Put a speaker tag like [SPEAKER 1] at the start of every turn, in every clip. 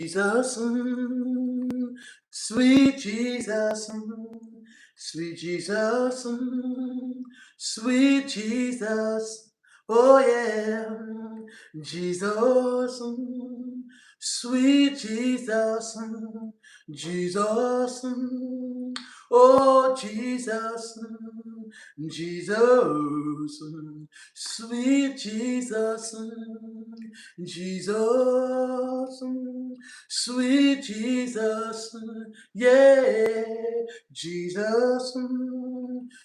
[SPEAKER 1] Jesus, sweet Jesus, sweet Jesus, sweet Jesus, oh yeah, Jesus, sweet Jesus, Jesus, oh Jesus, Jesus, sweet Jesus, Jesus, sweet Jesus, yeah, Jesus,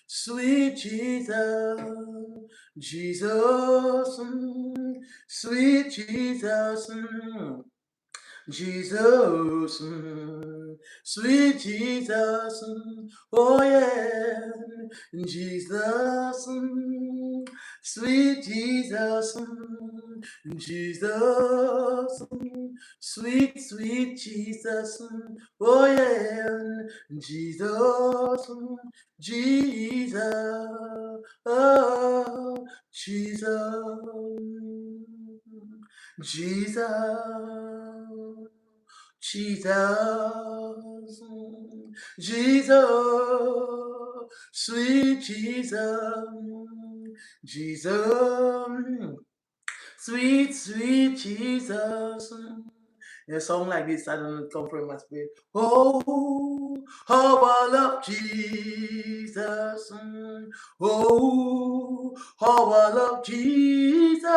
[SPEAKER 1] sweet Jesus, Jesus, sweet Jesus, Jesus, sweet Jesus, oh yeah, Jesus, sweet Jesus, Jesus, sweet, sweet Jesus, oh yeah, Jesus, Jesus, oh, Jesus. Jesus, Jesus, Jesus, sweet Jesus, Jesus, sweet, sweet Jesus. A song like this, I don't know, come from my spirit. Oh, how I love Jesus. Oh, how I love Jesus.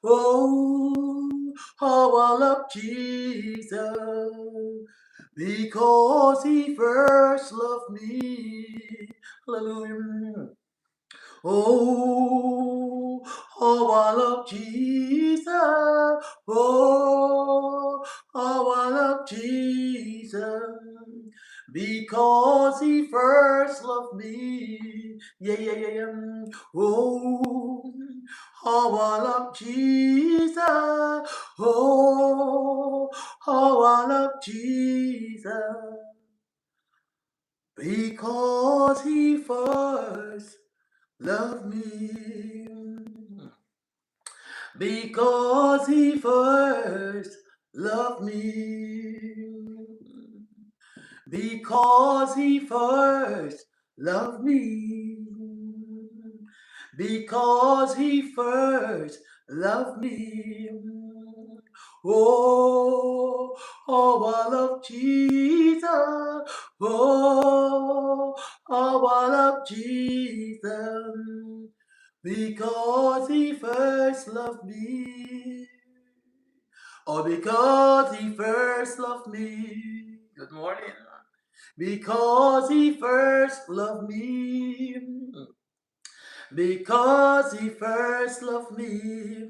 [SPEAKER 1] Oh, how I love Jesus. Because he first loved me. Hallelujah. Oh, how I love Jesus. Oh, how I love Jesus. Because he first loved me. Yeah, yeah, yeah, yeah. Oh, how I love Jesus. Oh, how I love Jesus. Because he first love me, because he first loved me, because he first loved me, because he first loved me. Oh, oh, I love Jesus. Oh, oh, I love Jesus. Because he first loved me. Oh, because he first loved me. Good morning. Because he first loved me. Because he first loved me.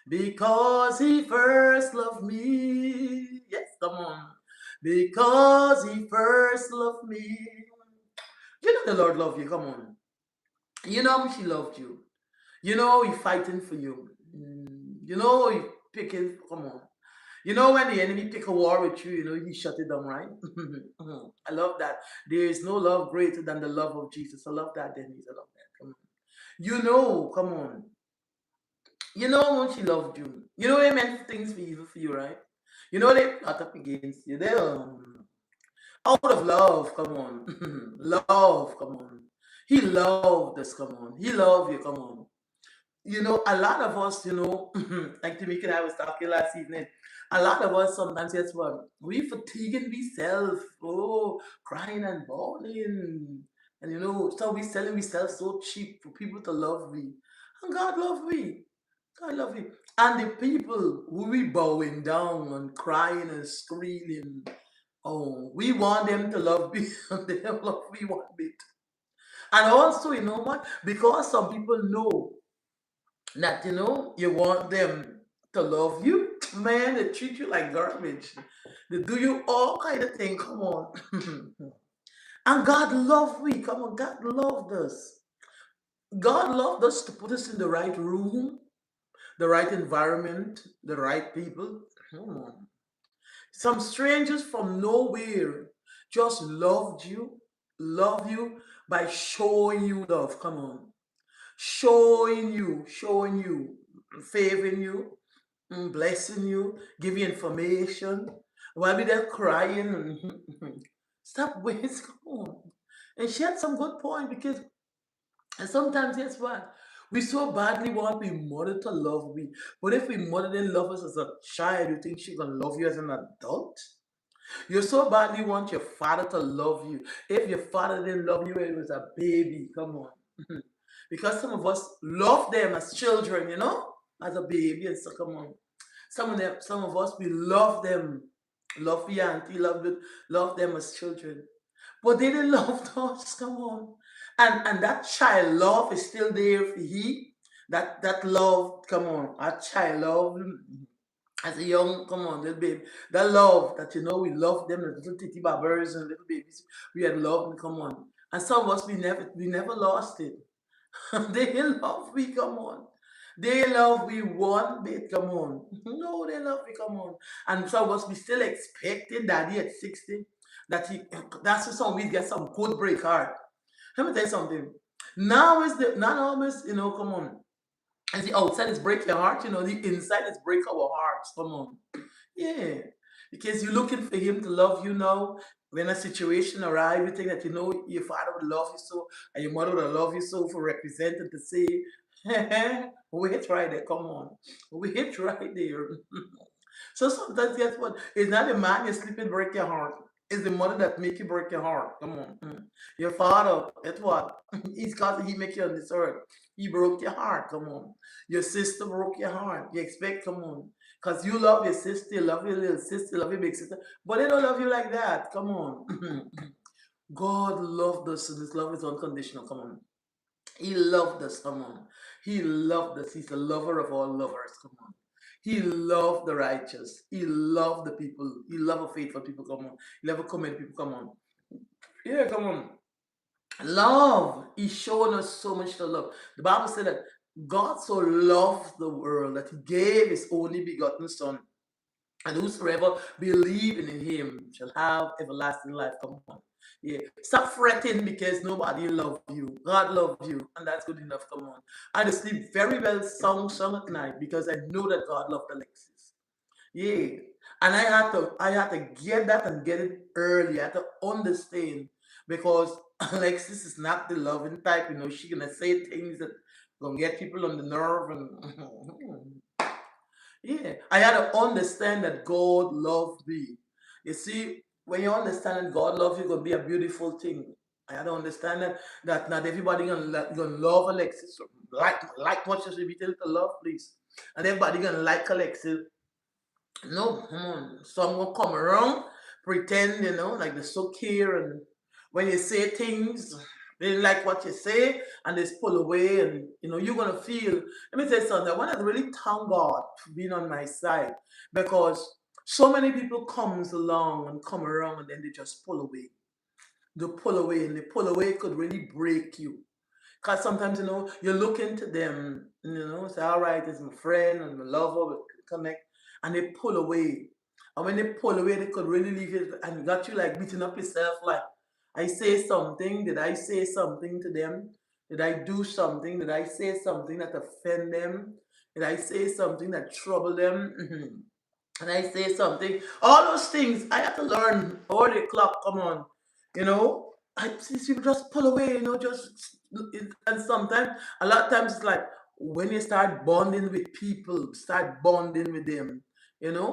[SPEAKER 1] Because he first loved me. Yes, come on. Because he first loved me. You know the Lord loved you. Come on. You know how much he loved you. You know he's fighting for you. You know he picking. Come on. You know when the enemy pick a war with you, you know he shut it down, right? I love that. There is no love greater than the love of Jesus. I love that, Denise. I love that. Come on. You know, come on. You know how much he loved you. You know he meant things for you, right? You know they plot up against you. They out of love, come on. Love, come on. He loved us, come on. He loved you, come on. You know, a lot of us, you know, like Tamika and I was talking last evening, a lot of us sometimes, guess what? We fatiguing ourselves, oh, crying and bawling. And you know, so we selling ourselves so cheap for people to love me. And God love me. God love me. And the people who we bowing down and crying and screaming, oh, we want them to love me. And they love we want it. And also, you know what? Because some people know that you know you want them to love you, man, they treat you like garbage. They do you all kind of thing. Come on. And God loved me. Come on, God loved us. God loved us to put us in the right room, the right environment, the right people. Come on. Some strangers from nowhere just love you by showing you love. Come on. Showing you, favoring you. blessing you, give you information, while we there crying. Stop wasting. Come on. And she had some good point because and sometimes guess what? We so badly want we mother to love we. But if we mother didn't love us as a child, you think she gonna love you as an adult? You so badly want your father to love you. If your father didn't love you when he was a baby, come on. Because some of us love them as children, as a baby, and so come on. Some of us we love them, love the auntie, love them as children. But they didn't love us, come on. And that child love is still there for he. That love, come on, our child love as a young, come on, little baby. That love that we love them, the little titty babbers and little babies. We had love them, come on. And some of us we never lost it. They love we, come on. They love we one bit, come on. No, they love we, come on. And some of us we still expecting daddy at 60 that he that's why some we get some good break heart. Let me tell you something. Now is the not always, come on. As the outside is break your heart, the inside is break our hearts. Come on. Yeah. Because you're looking for him to love you now. When a situation arrives, you think that your father would love you so and your mother would love you so for representing to say, wait right there, come on. Wait right there. So sometimes guess what? It's not the man you sleep and break your heart. It's the mother that make you break your heart. Come on. Your father, it's what? It's because he make you on this earth. He broke your heart. Come on. Your sister broke your heart. You expect, come on. Because you love your sister, you love your little sister, you love your big sister. But they don't love you like that. Come on. God loved us and his love is unconditional. Come on. He loved us. Come on. He loved us. He's the lover of all lovers. Come on. He loved the righteous. He loved the people. He loved the faithful people. Come on. He loved the committed people. Come on. Yeah, come on. Love. He's showing us so much to love. The Bible said that God so loved the world that he gave his only begotten son. And whosoever believe in him shall have everlasting life. Come on. Yeah. Stop fretting because nobody love you. God love you. And that's good enough. Come on. I just sleep very well song at night because I know that God loved Alexis. Yeah. And I had to get that and get it early. I had to understand because Alexis is not the loving type, she gonna say things that gonna get people on the nerve and yeah. I had to understand that God loved me. You see, when you understand that God loves you, it's gonna be a beautiful thing. I had to understand that not everybody gonna love Alexis. Like much as we tell to love, please. And everybody gonna like Alexis. No, some will come around, pretend, like they so care, and when you say things, they didn't like what you say, and they just pull away, and you're gonna feel. Let me tell you something. I want to really thank God for being on my side because so many people comes along and come around, and then they just pull away. They pull away, and they pull away could really break you. Because sometimes, you look into them, say, all right, it's my friend and my lover, we connect, and they pull away. And when they pull away, they could really leave it and got you like beating up yourself. Like, I say something, did I say something to them? Did I do something? Did I say something that offend them? Did I say something that trouble them? And I say something. All those things I have to learn. All the clock, come on. I see people just pull away, and sometimes a lot of times it's like when you start bonding with people, start bonding with them,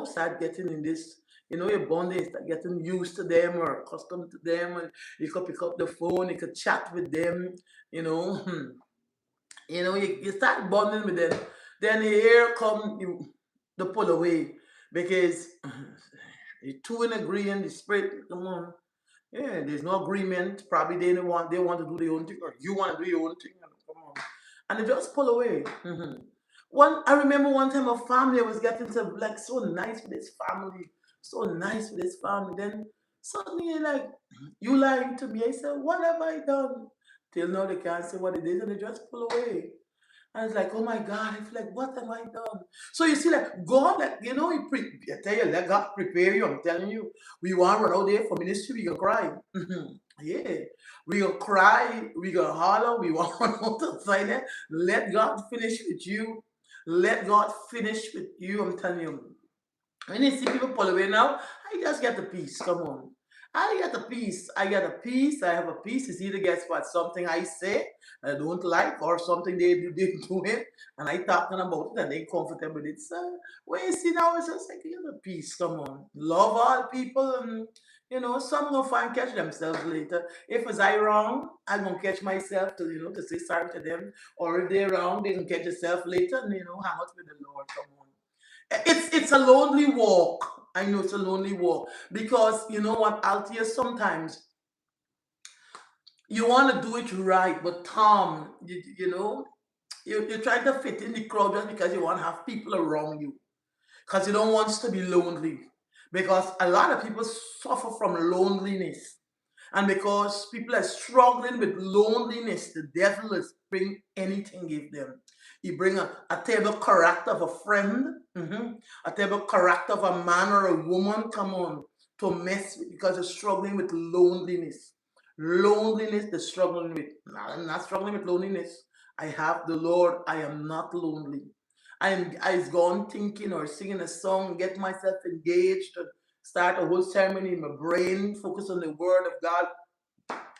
[SPEAKER 1] start getting in this, you're bonding, start getting used to them or accustomed to them, and you could pick up the phone, you could chat with them, you know. You start bonding with them. Then here come the pull away because you two in agreement, the spirit, come on. Yeah, there's no agreement. Probably they want to do their own thing, or you want to do your own thing. Come on, and they just pull away. I remember one time a family was getting to like so nice with this family, so nice with this family. Then suddenly like you lying to me. I said, what have I done? Till now they can't say what it is, and they just pull away. And it's like, oh my God, it's like, what have I done? So you see, like, God, like, I tell you, let God prepare you. I'm telling you, we want to run out there for ministry, we gonna cry. Yeah, we gonna cry, we gonna holler, we want to run out outside there. Let God finish with you. Let God finish with you. I'm telling you. When you see people pull away now, I just get the peace. Come on. I get the peace. I get a peace. I have a peace. It's either guess what? Something I say I don't like or something they do it and I talking about it and they comfortable with it. So when you see now it's just like you get a peace. Come on. Love all people and some will find catch themselves later. If it's I wrong, I'm gonna catch myself to say sorry to them. Or if they're wrong, they can catch themselves later and hang out with the Lord. Come on. It's a lonely walk. I know it's a lonely walk because you know what, Althea, sometimes you want to do it right, but Tom, you try to fit in the crowd just because you want to have people around you because you don't want to be lonely. Because a lot of people suffer from loneliness. And because people are struggling with loneliness, the devil is bring anything give them. He bring a terrible character of a friend, a terrible character of a man or a woman, come on, to mess with because they're struggling with loneliness. Loneliness they're struggling with. I'm not struggling with loneliness. I have the Lord. I am not lonely. I've gone thinking or singing a song, get myself engaged, start a whole ceremony in my brain, focus on the word of God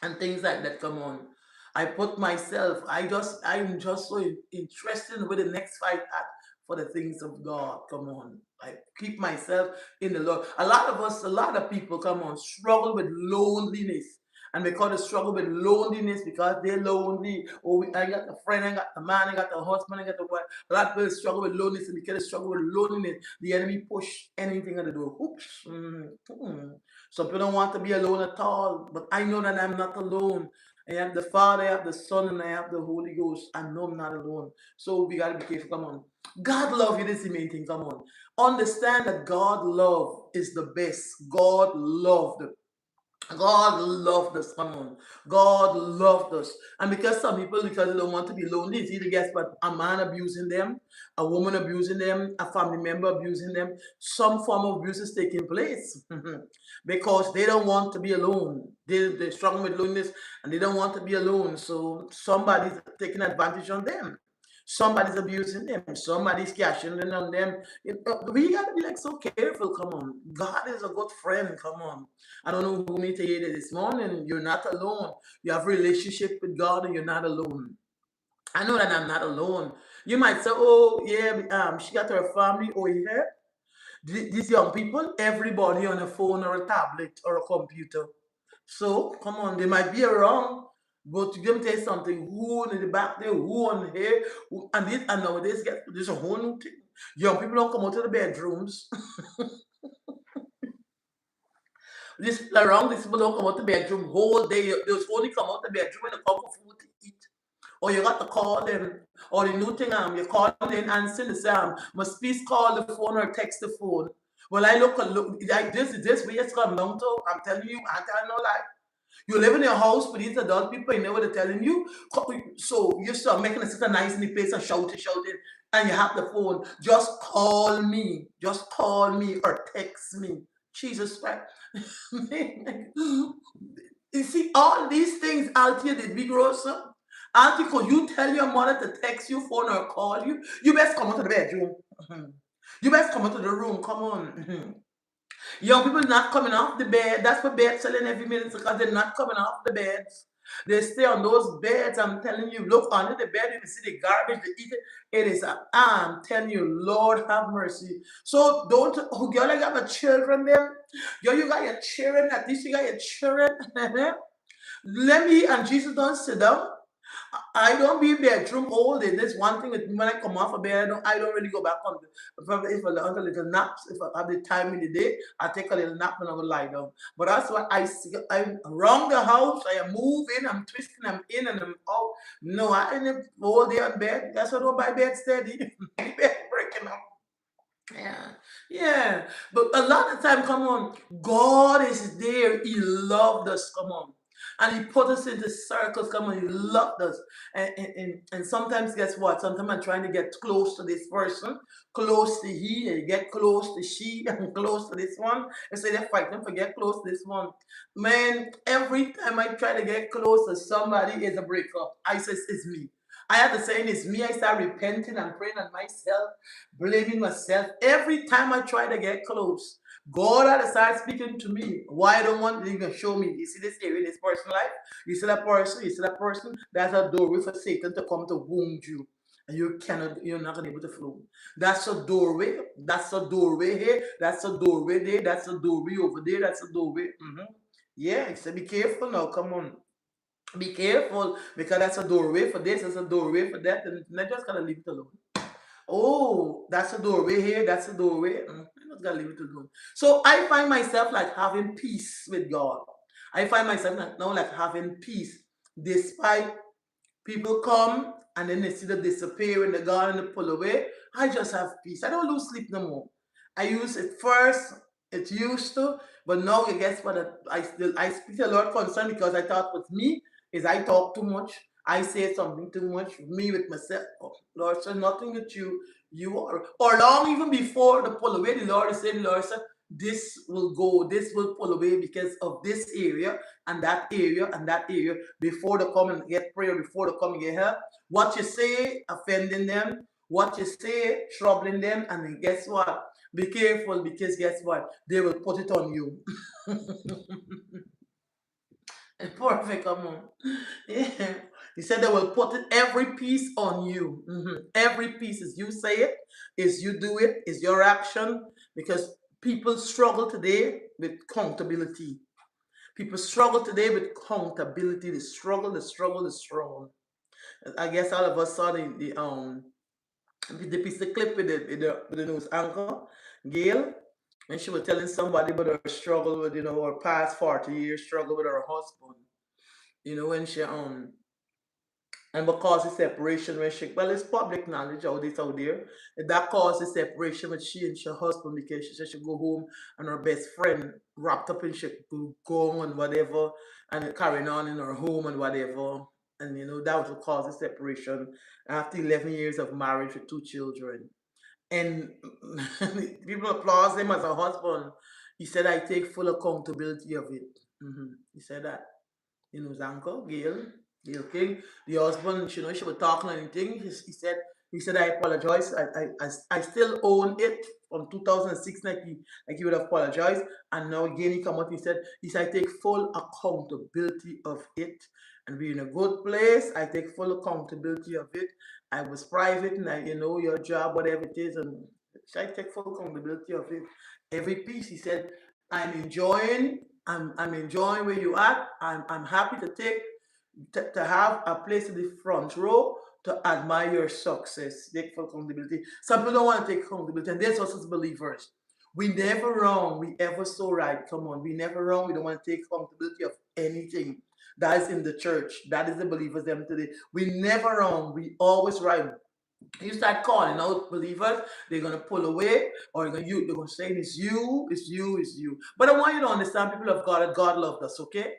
[SPEAKER 1] and things like that. Come on. I put myself, I'm just so interested in where the next fight at for the things of God. Come on. I keep myself in the Lord. A lot of people, come on, struggle with loneliness. And because they struggle with loneliness, because they're lonely, I got a friend, I got a man, I got a husband, I got a wife. A lot of people struggle with loneliness, and because they struggle with loneliness, the enemy push anything at the door. Oops. Some people don't want to be alone at all, but I know that I'm not alone. I have the Father, I have the Son, and I have the Holy Ghost. I know I'm not alone. So we gotta be careful. Come on. God love you. This is the main thing. Come on. Understand that God love is the best. God loved us. Come on. God loved us. And because some people, because they don't want to be lonely, it's either guess what, a man abusing them, a woman abusing them, a family member abusing them, some form of abuse is taking place. Because they don't want to be alone. They're struggling with loneliness and they don't want to be alone. So somebody's taking advantage on them. Somebody's abusing them. Somebody's cashing in on them. We gotta be like so careful. Come on, God is a good friend. Come on, I don't know who need to hear this morning. You're not alone. You have a relationship with God, and you're not alone. I know that I'm not alone. You might say, "Oh, yeah, she got her family over here." These young people, everybody on a phone or a tablet or a computer. So come on, they might be around, but let me tell you something. Who in the back there, who on here, and this and nowadays get there's a whole new thing. Young people don't come out of the bedrooms. These people around, these people don't come out the bedroom whole day. They just only come out the bedroom when they come for food to eat. Or you got to call them. Or the new thing, you call them and answer the must please call the phone or text the phone. Well, I look like this way it's come down to. I'm telling you, I'm telling no lie. You live in your house with these adult people, you know what they're telling you. So you start making a sit nice in the place and shouting, and you have the phone. Just call me. Just call me or text me. Jesus Christ. You see, all these things, Althea, did we grow up? Auntie, could you tell your mother to text you, phone, or call you? You best come out of the bedroom. You best come out of the room. Come on. Young people not coming off the bed. That's what bed selling every minute because they're not coming off the beds. They stay on those beds. I'm telling you, look under the bed, you can see the garbage, they eat it. It is, I'm telling you, Lord have mercy. So don't, oh, girl, I got my children there. Girl, you got your children, at least you got your children. Let me and Jesus don't sit down. I don't be in bedroom all day. There's one thing with me when I come off of bed, I don't really go back on if I want a little naps, if I have the time in the day, I take a little nap and I will lie down. But that's what I see. I'm around the house, I am moving, I'm twisting, I'm in and I'm out. No, I ain't all day on bed. That's why I don't buy bed steady. Bed breaking up. Yeah, yeah. But a lot of time, come on, God is there. He loved us. Come on. And he put us into circles. Come on, he loved us. And sometimes, guess what? Sometimes I'm trying to get close to this person, close to he, and get close to she, and close to this one. And say they're fighting for get close to this one. Man, every time I try to get close to somebody, it's a breakup. I says it's me. I had the saying, it's me. I start repenting and praying on myself, blaming myself. Every time I try to get close, God had to start speaking to me. Why I don't want to even show me? You see this area, this person's life? You see that person, that's a doorway for Satan to come to wound you. And you're not gonna be able to flow. That's a doorway. That's a doorway here. That's a doorway there. That's a doorway over there. That's a doorway. Yeah, he said, be careful now. Come on. Be careful because that's a doorway for this, that's a doorway for that, and not just gonna leave it alone. Oh, that's a doorway here, that's a doorway. I'm not gonna leave it alone. So I find myself like having peace with God. I find myself now like having peace despite people come and then they see the disappear in the garden and pull away. I just have peace. I don't lose sleep no more. I used it first, it used to, but now you guess what? I speak to the Lord concern because I thought with me is I talk too much. I say something too much, me with myself. Oh, Lord said nothing with you. You are or long even before the pull away, the Lord said, this will go, this will pull away because of this area and that area and that area before they come and get prayer, before they come and get help. What you say offending them, what you say troubling them, and then guess what? Be careful because guess what? They will put it on you. Perfect, come on. Yeah. He said they will put it, every piece on you. Every piece is you say it, is you do it, is your action. Because people struggle today with accountability. People struggle today with accountability. They struggle, they struggle, they struggle. I guess all of us saw the piece of clip with the news anchor, Gail, and she was telling somebody about her struggle with, her past 40 years struggle with her husband. When she and because the separation when she well it's public knowledge out this out there that caused the separation with she and her husband because she said she go home and her best friend wrapped up in she go and whatever and carrying on in her home and whatever. And that was what caused the separation after 11 years of marriage with two children. And people applaud him as a husband. He said, I take full accountability of it. He said that. His uncle, Gail King, the husband, she was talking and anything. He said, I apologize. I still own it from 2006, like he would have apologized. And now again, he come up, he said, I take full accountability of it. And we're in a good place. I take full accountability of it. I was private and your job, whatever it is. And I take full accountability of it. Every piece, he said, I'm enjoying I'm enjoying where you at. I'm happy to have a place in the front row to admire your success. Take full accountability. Some people don't want to take accountability, and there's us as believers. We never wrong. We ever so right. Come on, we never wrong. We don't want to take accountability of anything. That is in the church. That is the believers them today. We never wrong. We always right. You start calling out believers, they're gonna pull away, or they're gonna say it's you, it's you, it's you. But I want you to understand, people of God, that God loved us, okay?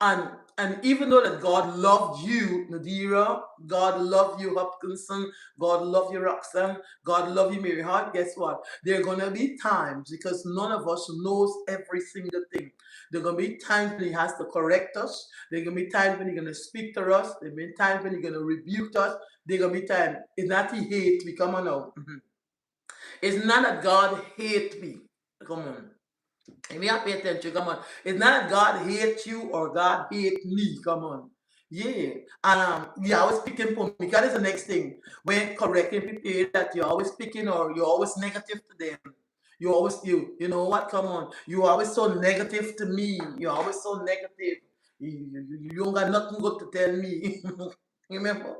[SPEAKER 1] And even though that God loved you, Nadira, God loved you, Hopkinson, God loved you, Roxanne, God loved you, Mary Hart, guess what? There are gonna be times because none of us knows every single thing. There are gonna be times when He has to correct us. There are gonna be times when He's gonna speak to us. There are gonna be times when He's gonna rebuke us. There gonna be time. It's not He hate me. Come on now. It's not that God hate me. Come on. And we have to pay attention. Come on. It's not that God hate you or God hate me. Come on. Yeah. And yeah, I was speaking for me. Because that's the next thing. When correcting people that you're always speaking or you're always negative to them. You always you know what? Come on. You're always so negative to me. You're always so negative. You don't got nothing good to tell me. Remember?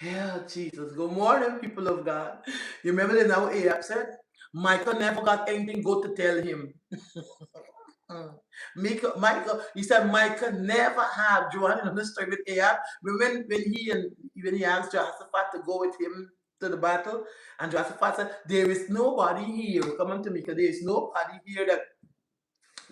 [SPEAKER 1] Yeah, Jesus. Good morning, people of God. You remember that now Ahab said? Michael never got anything good to tell him. Michael, he said Michael never had Joanne in the story with Ahab. But when he asked Jehoshaphat to go with him to the battle, and Jehoshaphat said, there is nobody here. Come on to me, because there is nobody here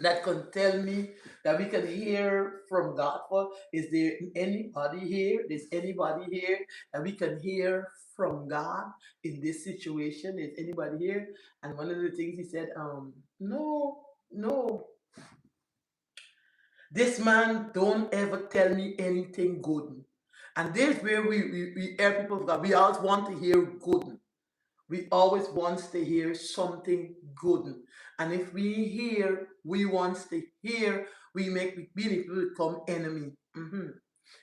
[SPEAKER 1] that can tell me that we can hear from God for. Is there anybody here? Is anybody here that we can hear from God in this situation? Is anybody here? And one of the things he said, no, no. This man don't ever tell me anything good. And this where we hear people of God. We always want to hear good. We always want to hear something good. And if we want to hear, we make people become enemy.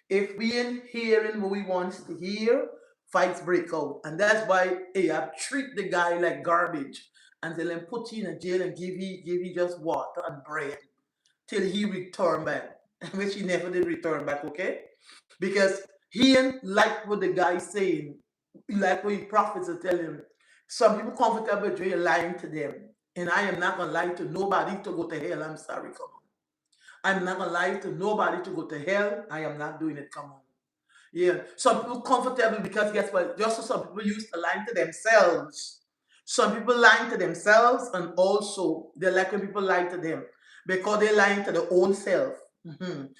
[SPEAKER 1] If we ain't hearing what we want to hear, fights break out. And that's why Ahab treat the guy like garbage and tell him put you in a jail and give you just water and bread till he return back. Which he never did return back, okay? Because he ain't like what the guy saying, like what the prophets are telling him. Some people comfortable with you lying to them. And I am not gonna lie to nobody to go to hell. I'm sorry, come on. I'm not gonna lie to nobody to go to hell. I am not doing it, come on. Yeah. Some people comfortable because guess what? Just so some people used to lying to themselves. Some people lying to themselves, and also they like when people lie to them because they're lying to their own self.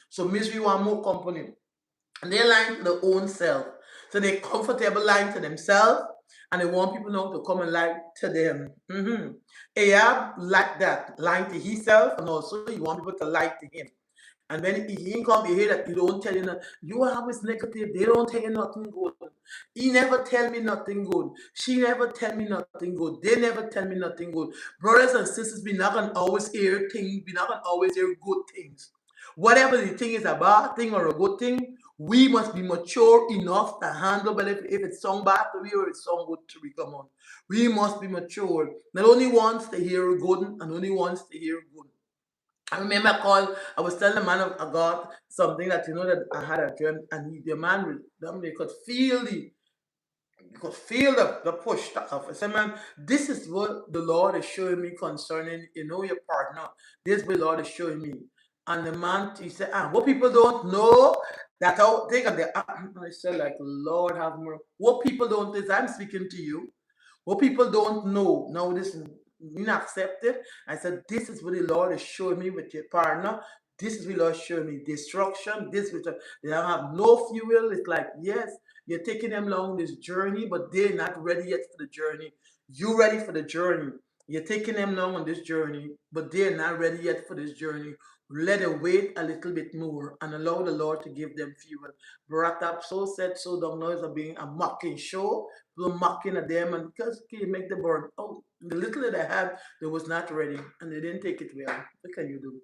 [SPEAKER 1] So misery want more company. And they're lying to their own self. So they're comfortable lying to themselves and they want people now to come and lie to them. Ahab like that, lying to himself, and also he want people to lie to him. And when he ain't come to hear that, he don't tell you nothing. You are always negative. They don't tell you nothing good. He never tell me nothing good. She never tell me nothing good. They never tell me nothing good. Brothers and sisters, we not gonna always hear things. We not gonna always hear good things. Whatever the thing is a bad thing or a good thing, we must be mature enough to handle. But if it's sung bad to me or it's sung good to me, come on. We must be mature. Not only wants to hear good and only wants to hear good. I remember I was telling the man of God something that that I had a dream, and the man they could feel the push that off. I said, man, this is what the Lord is showing me concerning your partner. This is what the Lord is showing me. And the man he said, what people don't know that how they got the I said, like, Lord have mercy. What people don't is I'm speaking to you. What people don't know, now this you not accept it. I said, this is what the Lord is showing me with your partner. This is what the Lord is showing me destruction. This which they don't have no fuel. It's like, yes, you're taking them along this journey, but they're not ready yet for the journey. You ready for the journey. You're taking them along on this journey, but they're not ready yet for this journey. Let them wait a little bit more and allow the Lord to give them fuel. Brought up so said so don't know it's being a mocking show, people mocking at them, and because you make the burn. Oh, the little that I had, they was not ready and they didn't take it well. What can you do?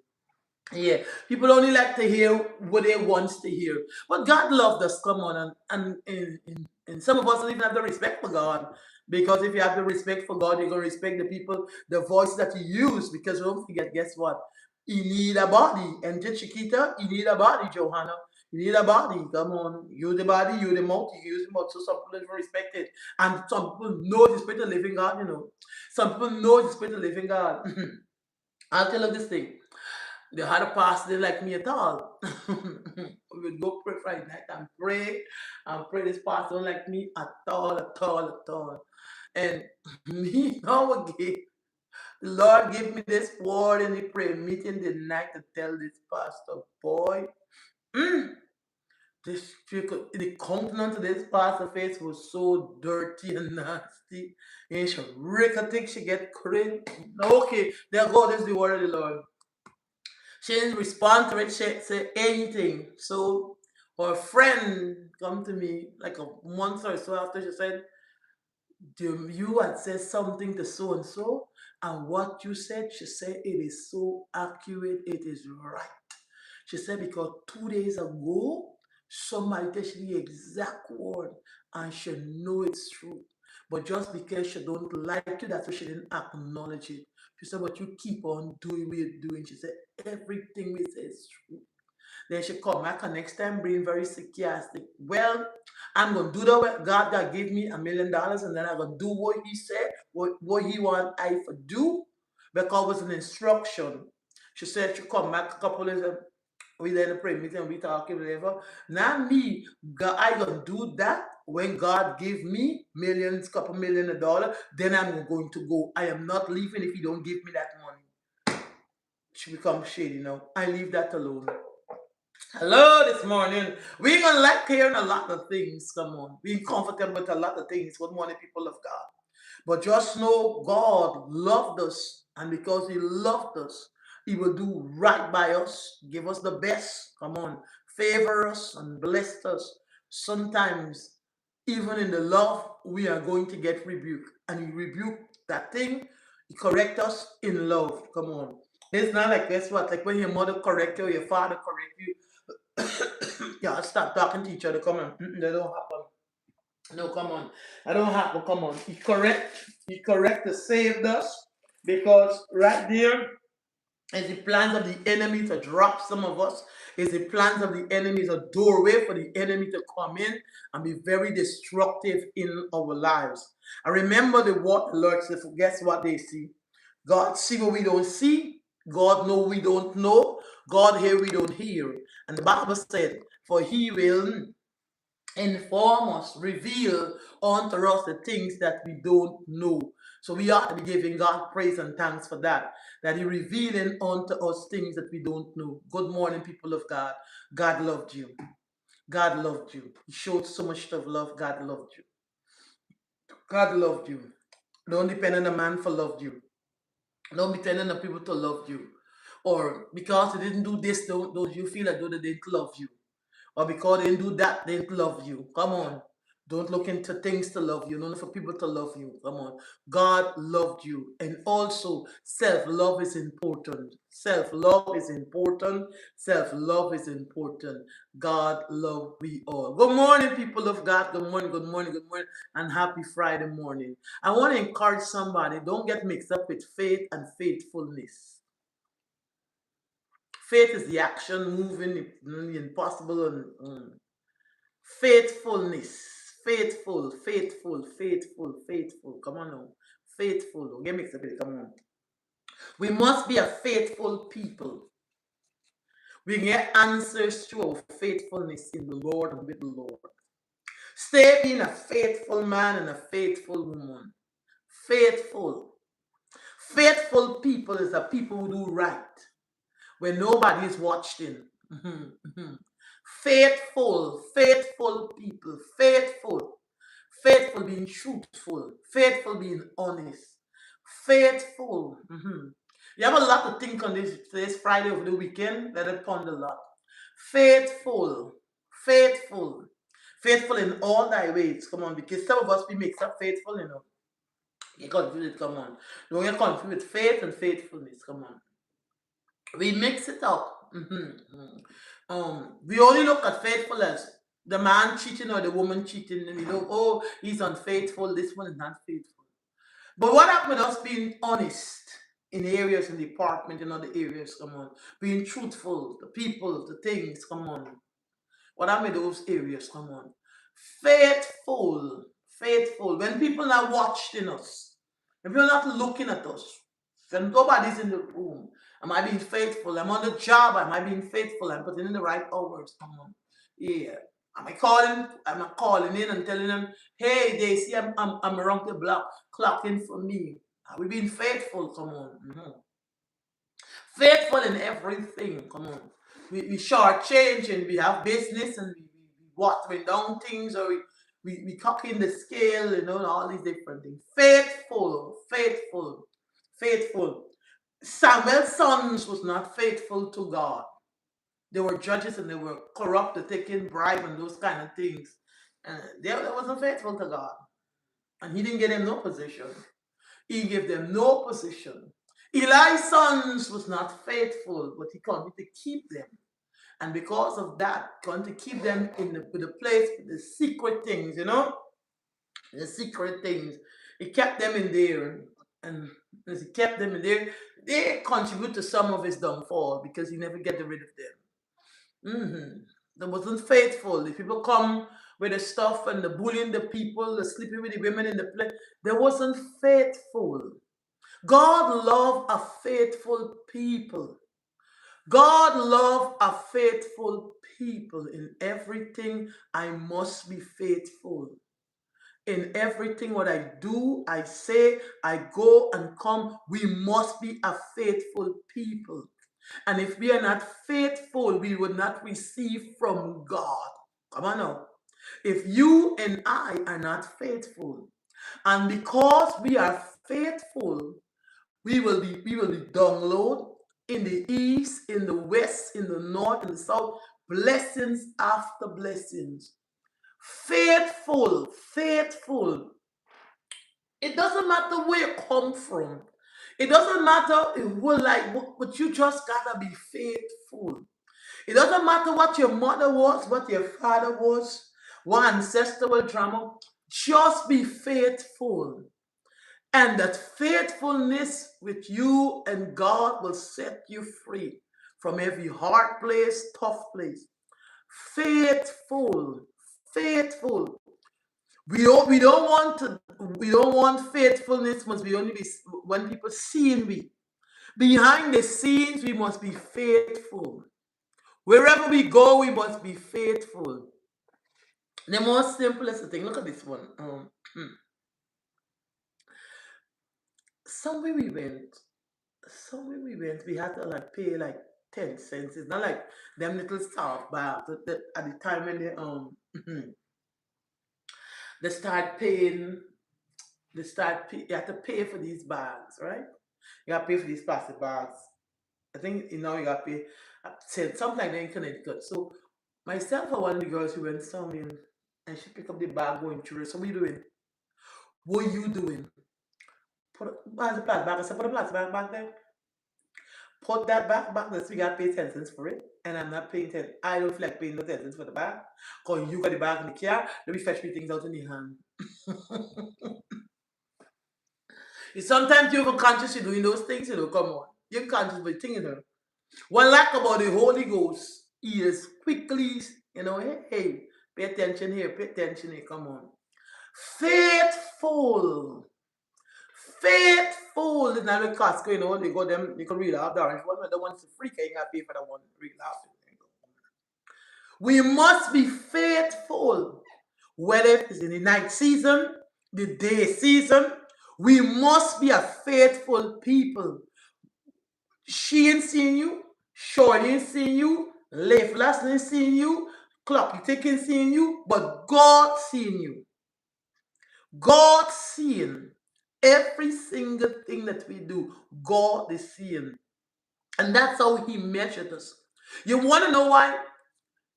[SPEAKER 1] Yeah, people only like to hear what they want to hear. But God loved us, come on, and some of us don't even have the respect for God. Because if you have the respect for God, you're going to respect the people, the voice that you use. Because don't forget, guess what? You need a body. And Chiquita, you need a body, Johanna. You need a body. Come on. You the body, you the mouth, you use the mouth. So some people don't respect it. And some people know the spirit of living God. Some people know the spirit of living God. I'll tell you this thing. They had a pastor like me at all. We would go pray Friday night and pray this pastor don't like me at all, at all, at all. And me now again, the Lord gave me this word in the prayer meeting the night to tell this pastor, boy, mm, the countenance of this pastor face was so dirty and nasty. And she think she get crazy. Okay, there go, this is the word of the Lord. She didn't respond to it, she say anything. So her friend come to me like a month or so after. She said, you had said something to so and so, and what you said, she said it is so accurate, it is right. She said because 2 days ago, somebody touched the exact word and she know it's true. But just because she don't like you, that's why she didn't acknowledge it. She said, but you keep on doing what you're doing. She said, everything we say is true. Then she come back and next time being very sarcastic. Well, I'm gonna do the way God gave me $1 million and then I'm gonna do what he said, what he want I to do, because it was an instruction. She said she come back a couple of days, we then pray meeting, we talking whatever. Now me, God, I gonna do that when God give me millions, couple $1 million, then I'm going to go. I am not leaving if he don't give me that money. She become shady now. I leave that alone. Hello this morning. We're gonna like hearing a lot of things. Come on. Being comfortable with a lot of things. Good morning, people of God. But just know God loved us, and because He loved us, He will do right by us, give us the best. Come on, favor us and bless us sometimes even in the love, we are going to get rebuked. And he rebuke that thing, he correct us in love. Come on. It's not like, guess what? Like when your mother correct you or your father correct you, y'all stop talking to each other. Come on. That don't happen. No, come on. I don't have to come on. He correct to save us because right there is the plans of the enemy to drop some of us. Is the plans of the enemy is a doorway for the enemy to come in and be very destructive in our lives. I remember the word the Lord said, guess what they see? God see what we don't see. God know we don't know. God hear we don't hear. And the Bible said, for he will inform us, reveal unto us the things that we don't know. So we ought to be giving God praise and thanks for that. That He revealing unto us things that we don't know. Good morning, people of God. God loved you. God loved you. He showed so much of love. God loved you. God loved you. Don't depend on a man for love you. Don't depend on the people to love you. Or because they didn't do this, don't you feel like they didn't love you. Or because they didn't do that, they didn't love you. Come on. Don't look into things to love you. Don't look for people to love you. Come on. God loved you. And also, self-love is important. Self-love is important. Self-love is important. God love we all. Good morning, people of God. Good morning, good morning, good morning. And happy Friday morning. I want to encourage somebody. Don't get mixed up with faith and faithfulness. Faith is the action, moving, the impossible, and faithfulness. Faithful. Come on now. Faithful. Don't get mixed up with it. Come on. We must be a faithful people. We get answers to our faithfulness in the Lord and with the Lord. Stay being a faithful man and a faithful woman. Faithful. Faithful people is a people who do right when nobody is watching. Faithful people, faithful being truthful, faithful being honest, faithful. You have a lot to think on this Friday over the weekend. Let it ponder a lot. Faithful, faithful, faithful in all thy ways. Come on, because some of us we mix up faithful, you know. You confused. Come on, don't get confused with faith and faithfulness. Come on. We mix it up. We only look at faithful as the man cheating or the woman cheating, and we know, oh, he's unfaithful, this one is not faithful. But what happened with us being honest in areas, in the department, in other areas, come on, being truthful, the people, the things, come on. What happened with those areas, come on. Faithful, faithful. When people are watching us, when people are not looking at us, when nobody's in the room, am I being faithful? I'm on the job. Am I being faithful? I'm putting in the right hours. Come on. Yeah. Am I calling? Am I calling in and telling them, hey, they see I'm around the block, clocking for me. Are we being faithful? Come on. Faithful in everything. Come on. We shortchanging. We have business and we watering down things, or we cocking the scale, you know, and all these different things. Faithful. Samuel's sons was not faithful to God. They were judges and they were corrupt, taking bribe and those kind of things. And they wasn't faithful to God. And he didn't get them no position. He gave them no position. Eli's sons was not faithful, but he continued to keep them. And because of that, going to keep them in the place with the secret things, you know? The secret things. He kept them in there. And as he kept them in there, they contribute to some of his downfall because he never get rid of them. They wasn't faithful. The people come with the stuff and the bullying the people, the sleeping with the women in the place. They wasn't faithful. God loved a faithful people. God love a faithful people. In everything, I must be faithful. In everything what I do, I say, I go and come, we must be a faithful people. And if we are not faithful, we will not receive from God. Come on now. If you and I are not faithful, and because we are faithful, we will be download in the east, in the west, in the north, in the south, blessings after blessings. Faithful, faithful. It doesn't matter where you come from. It doesn't matter who like, but you just gotta be faithful. It doesn't matter what your mother was, what your father was, what ancestral drama. Just be faithful. And that faithfulness with you and God will set you free from every hard place, tough place. Faithful, faithful. We don't want faithfulness must be only be when people seeing we. Behind the scenes, we must be faithful. Wherever we go, we must be faithful. The most simplest thing, look at this one. Somewhere we went, we had to like pay like 10 cents. It's not like them little South bags at the time when they start paying, you have to pay for these bags, right? You got to pay for these plastic bags. I think you know you got to pay. Said something like that in Connecticut. So myself and one of the girls who went somewhere and she picked up the bag going through. So what you doing? What you doing? Put the plastic bag. I said put the plastic bag back there. Put that back there. So we got to pay 10 cents for it. And I'm not paying 10. I don't feel like paying no 10 cents for the bag. Because you got the bag in the car. Let me fetch me things out in the hand. Sometimes you're conscious you're doing those things, come on. You're conscious but thinking. What I like about the Holy Ghost is quickly, hey, pay attention here, come on. Faithful. Faithful is not the cost, they go them, they can read out the orange one, the one's free, you got to pay for that one, read out. We must be faithful, whether it's in the night season, the day season, we must be a faithful people. She ain't seeing you, Shorty ain't seeing you, Leif Last ain't seeing you, Clock you taking seeing you, but God seeing you. God seeing every single thing that we do. God is seeing. And that's how he measured us. You want to know why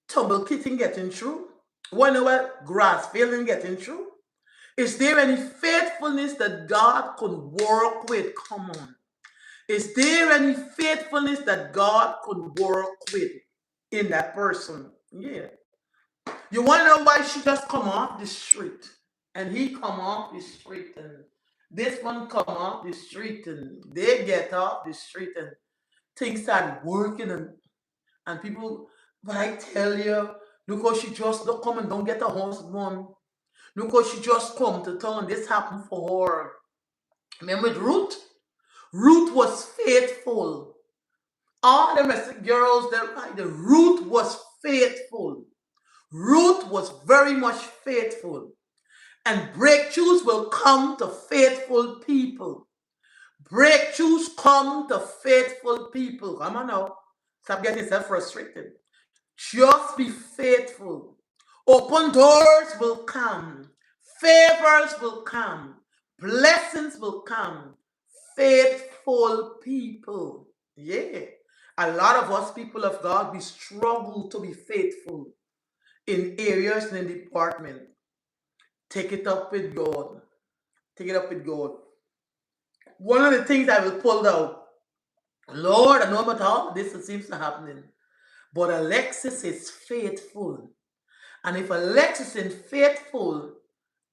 [SPEAKER 1] Tumble Kitten getting through? Want to know why Grass Failing getting through? Is there any faithfulness that God could work with? Come on. Is there any faithfulness that God could work with in that person? Yeah. You want to know why she just come off the street and he come off the street and this one come off the street and they get off the street and things start working and people, but I tell you, look how she just don't come and don't get a husband. Look how she just come to town. This happened for her. Remember with Ruth? Ruth was faithful. All the rest of the girls, the Ruth was faithful. Ruth was very much faithful. And breakthroughs will come to faithful people. Breakthroughs come to faithful people. Come on now. Stop getting yourself frustrated. Just be faithful. Open doors will come. Favors will come. Blessings will come. Faithful people. Yeah. A lot of us people of God, we struggle to be faithful in areas in the department. Take it up with God. Take it up with God. One of the things I will pull out, Lord, I know about all this that seems to happening, but Alexis is faithful. And if Alexis is faithful,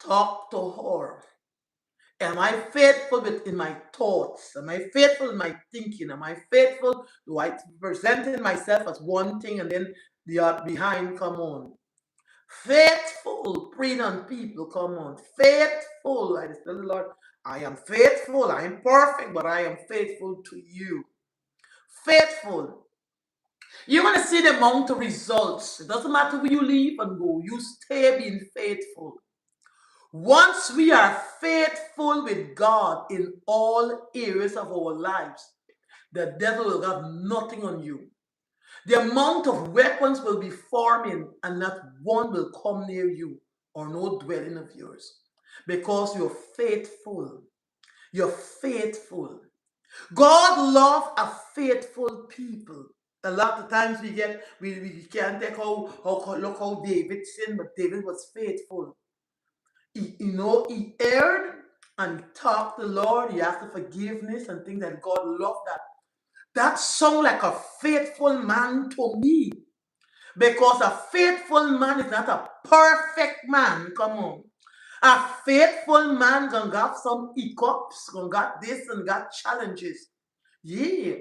[SPEAKER 1] talk to her. Am I faithful in my thoughts? Am I faithful in my thinking? Am I faithful? Do I present myself as one thing and then the other behind? Come on. Faithful, praying on people, come on. Faithful, I tell the Lord, I am faithful, I am perfect, but I am faithful to you. Faithful. You're going to see the amount of results. It doesn't matter where you leave and go, you stay being faithful. Once we are faithful with God in all areas of our lives, the devil will have nothing on you. The amount of weapons will be forming and not one will come near you or no dwelling of yours because you're faithful. You're faithful. God loves a faithful people. A lot of times we can't take look how David sinned, but David was faithful. He erred and he talked to the Lord. He asked for forgiveness and things, that God loved that. That sounds like a faithful man to me. Because a faithful man is not a perfect man. Come on. A faithful man gonna got some hiccups, gonna got this and got challenges. Yeah.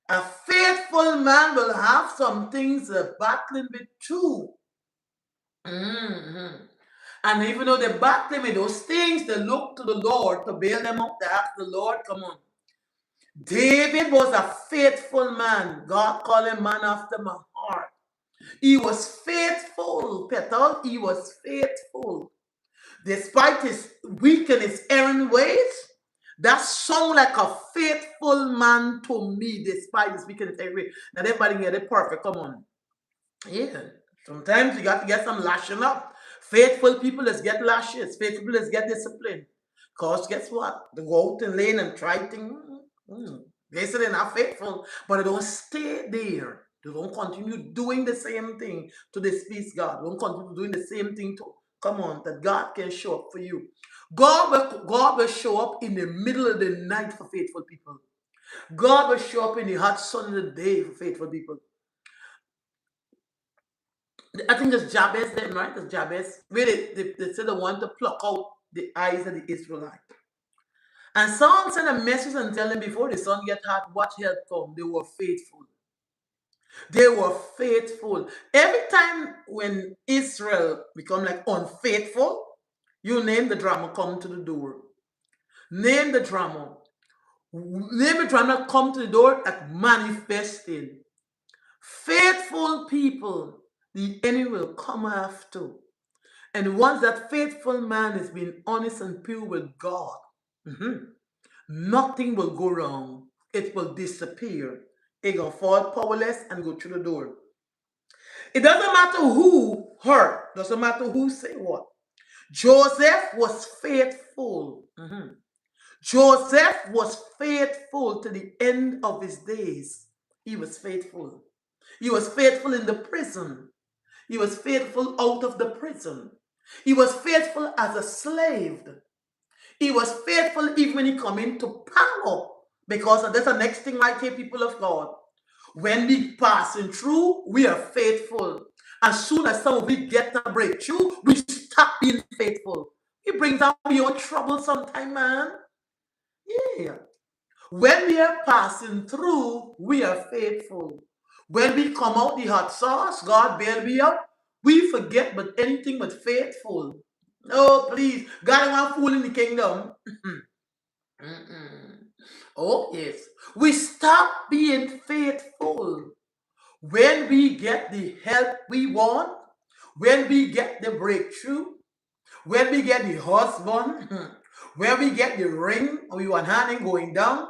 [SPEAKER 1] A faithful man will have some things battling with too. Mhm. And even though they battle with those things, they look to the Lord to bail them up. They ask the Lord, come on. David was a faithful man. God called him man after my heart. He was faithful, Petal. He was faithful. Despite his weak and his errant ways, that sound like a faithful man to me, despite his weak and his errant ways. Not everybody get it perfect. Come on. Yeah. Sometimes you got to get some lashing up. Faithful people, let's get lashes. Faithful people, let's get discipline. Because guess what? They go out and lane and try things. They say they're not faithful, but they don't stay there. They don't continue doing the same thing to displease God. They don't continue doing the same thing to come on, that God can show up for you. God will show up in the middle of the night for faithful people. God will show up in the hot sun of the day for faithful people. I think it's Jabez then, right? It's Jabez. Really, they said they want to pluck out the eyes of the Israelite. And someone sent a message and tell them before the sun get hot, watch help come. They were faithful. They were faithful. Every time when Israel become like unfaithful, you name the drama come to the door. Name the drama. Name the drama come to the door at manifesting. Faithful people, the enemy will come after. And once that faithful man is being honest and pure with God, nothing will go wrong. It will disappear. It will fall powerless and go through the door. It doesn't matter who hurt. Doesn't matter who say what. Joseph was faithful. Joseph was faithful to the end of his days. He was faithful. He was faithful in the prison. He was faithful out of the prison. He was faithful as a slave. He was faithful even when he come into power. Because that's the next thing right here, people of God. When we passing through, we are faithful. As soon as some of we get a breakthrough, we stop being faithful. It brings down your trouble sometime, man. Yeah. When we are passing through, we are faithful. When we come out the hot sauce, God bail me up, we forget but anything but faithful. Oh, please. God don't want fool in the kingdom. Oh, yes. We stop being faithful. When we get the help we want, when we get the breakthrough, when we get the husband, when we get the ring, we want hand going down,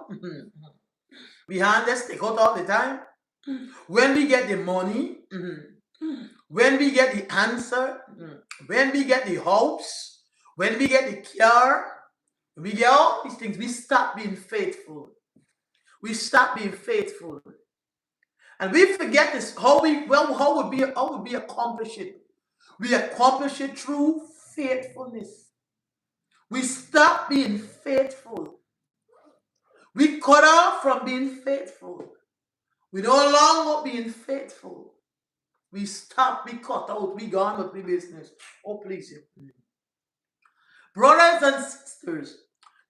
[SPEAKER 1] we hand that stick out all the time. When we get the money, when we get the answer, when we get the house, when we get the car, we get all these things, we stop being faithful. We stop being faithful. And we forget this, how would we accomplish it? We accomplish it through faithfulness. We stop being faithful. We cut off from being faithful. We no longer being faithful. We stop, we cut out, we gone with the business. Oh, please. Brothers and sisters,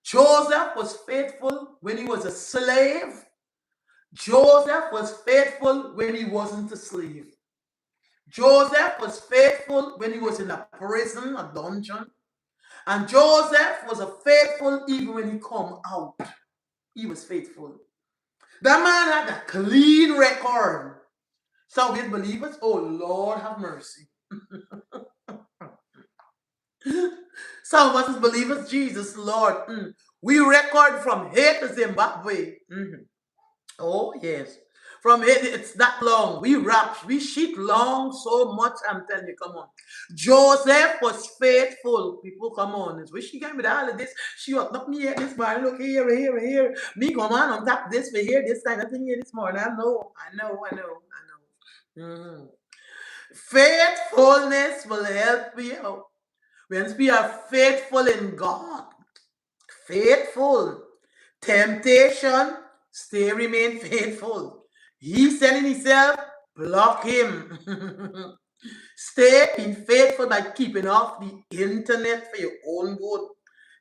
[SPEAKER 1] Joseph was faithful when he was a slave. Joseph was faithful when he wasn't a slave. Joseph was faithful when he was in a prison, a dungeon. And Joseph was a faithful even when he come out. He was faithful. That man had a clean record. Some of his believers, oh Lord, have mercy. Some of us as believers, Jesus, Lord, we record from here to Zimbabwe. Oh, yes. From it, it's that long. We shit long so much. I'm telling you, come on. Joseph was faithful. People, come on. It's wish she gave me all of this. She was not me here this morning. Look here, here, here. Me come on top this for here, this kind of thing here this morning. I know. Mhm. Faithfulness will help you out. When we are faithful in God, faithful. Temptation, stay remain faithful. He said in himself, block him. Stay being faithful by keeping off the internet for your own good.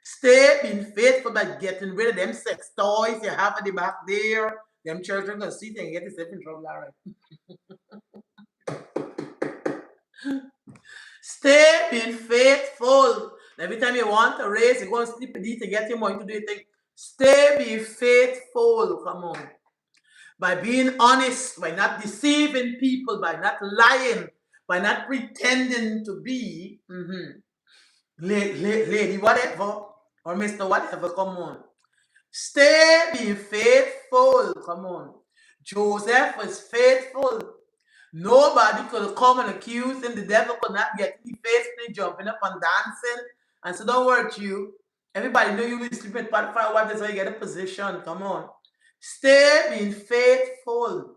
[SPEAKER 1] Stay being faithful by getting rid of them sex toys you have at the back there. Them children gonna see and get yourself in trouble, all right. Stay being faithful. Every time you want to raise, you go and sleep and eat to get your money to do your thing. Stay being faithful. Come on. By being honest, by not deceiving people, by not lying, by not pretending to be lady whatever or Mr. Whatever. Come on. Stay being faithful. Come on. Joseph was faithful. Nobody could come and accuse him. The devil could not get in the face, jumping up and dancing. And so don't worry you. Everybody know you will sleep at Potiphar. What is how you get a position? Come on. Stay being faithful.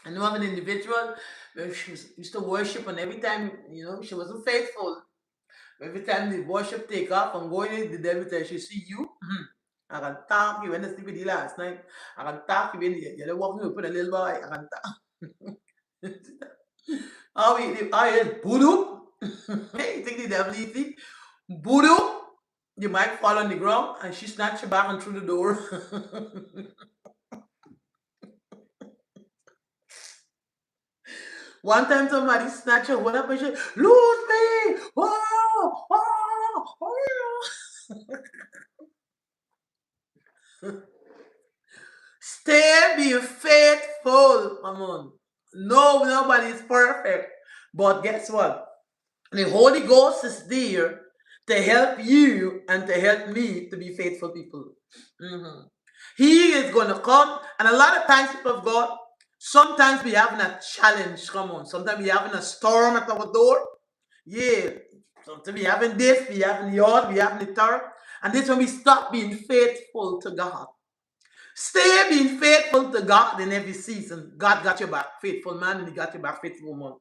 [SPEAKER 1] I know I'm an individual. She used to worship, and every time, she wasn't faithful. Every time the worship take off and going in, the devil tells she see you. I can talk you when I sleep with you last night. I can talk you when you're walking with a little boy. I can talk. I voodoo. Hey, you think the devil easy? Voodoo. You might fall on the ground and she snatch you back and through the door. One time somebody snatched her, what up and she, lose me! Oh, oh, oh. Stay be faithful. Come on. No, nobody is perfect. But guess what? The Holy Ghost is there to help you and to help me to be faithful people. He is going to come. And a lot of times, people of God, sometimes we having a challenge. Come on. Sometimes we having a storm at our door. Yeah. Sometimes we having this, we having the other, we having the third. And this when we stop being faithful to God. Stay being faithful to God in every season. God got your back, faithful man, and he got your back, faithful woman.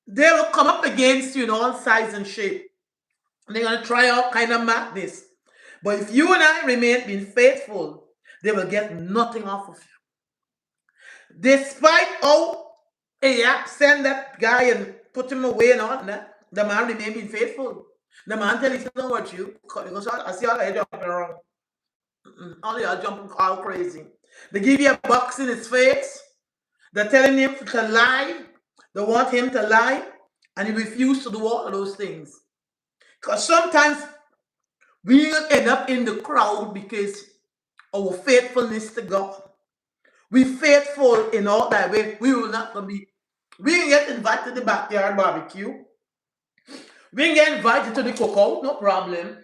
[SPEAKER 1] They will come up against you in all size and shape. And they're going to try all kind of madness. But if you and I remain being faithful, they will get nothing off of you. Despite how Ahab sent that guy and put him away and all that, the man remained being faithful. The man tell you, don't want you, because I see all of you jumping around. All of y'all jumping all crazy. They give you a box in his face. They're telling him to lie. They want him to lie. And he refused to do all of those things. Because sometimes we end up in the crowd because our faithfulness to God. We faithful in all that way. We will not be. We can get invited to the backyard barbecue. We can get invited to the cookout, no problem.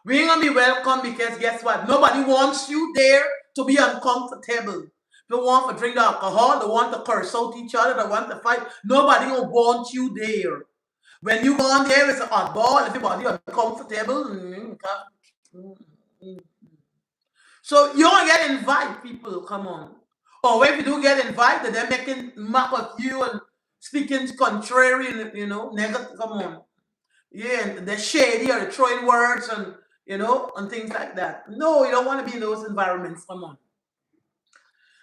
[SPEAKER 1] We ain't gonna be welcome because guess what? Nobody wants you there to be uncomfortable. They want to drink the alcohol, they want to curse out each other, they want to fight. Nobody gonna want you there. When you go on there, it's an oddball, everybody uncomfortable. So you don't get invited, people, come on. Or if you do get invited, they're making mock of you and speaking contrary, negative, come on. Yeah, and they're shady or they're throwing words and and things like that. No, you don't want to be in those environments. Come on.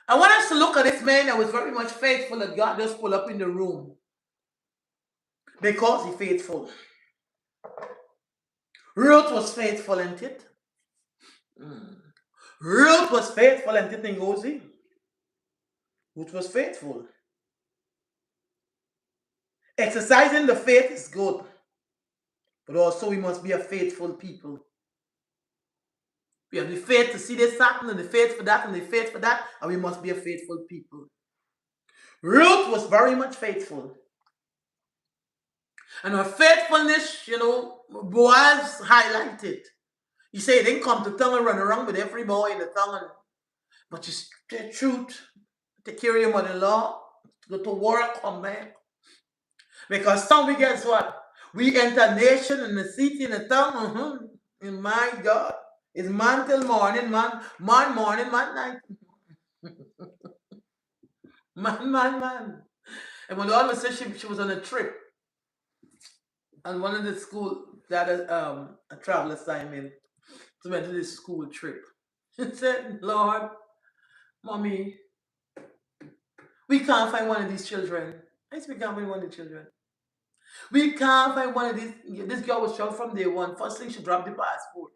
[SPEAKER 1] I want us to look at this man that was very much faithful that God just pulled up in the room. Because he's faithful. Ruth was faithful, ain't it? Ruth was faithful, ain't it, Ngozi? Ruth was faithful. Exercising the faith is good. But also we must be a faithful people. We have the faith to see this happen, and the faith for that, and the faith for that, and we must be a faithful people. Ruth was very much faithful. And her faithfulness, Boaz highlighted. He said he didn't come to town and run around with every boy in the town. But it's the truth. take care of your mother-in-law, go to work, come back. Because some we guess what? We enter nation in the city, in the town, and my God, it's man till morning, man morning, man night. Man. And when all of a sudden she was on a trip, and one of the school that is a travel assignment, so went to this school trip. She said, Lord, mommy, we can't find one of these children. I said, we can't find one of the children. We can't find one of these. This girl was traveling from day one. First thing she dropped the passport.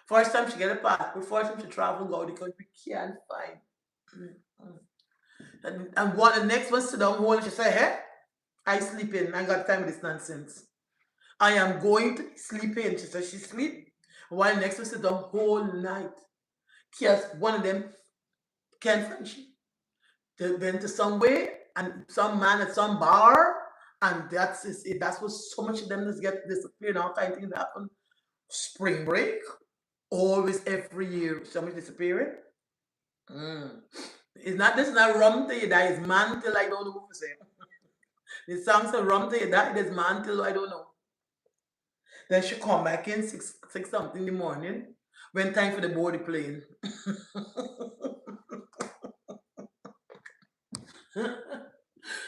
[SPEAKER 1] First time she get a passport. First time she travel go because we can't find. And the next one sit down home and she say, hey, I sleep in. I got time with this nonsense. I am going to sleep in. She said she sleep. While next one sit down whole night. Because one of them can't find she. They went to somewhere and some man at some bar, and that's it. That's what so much of them just get disappeared. All kind of things happen. Spring break, always every year, somebody disappearing. It's not this is not rum till you die, it's man till I don't know what to say. The song says rum till you die, there's man till I don't know. Then she come back in six something in the morning, when time for the board the plane.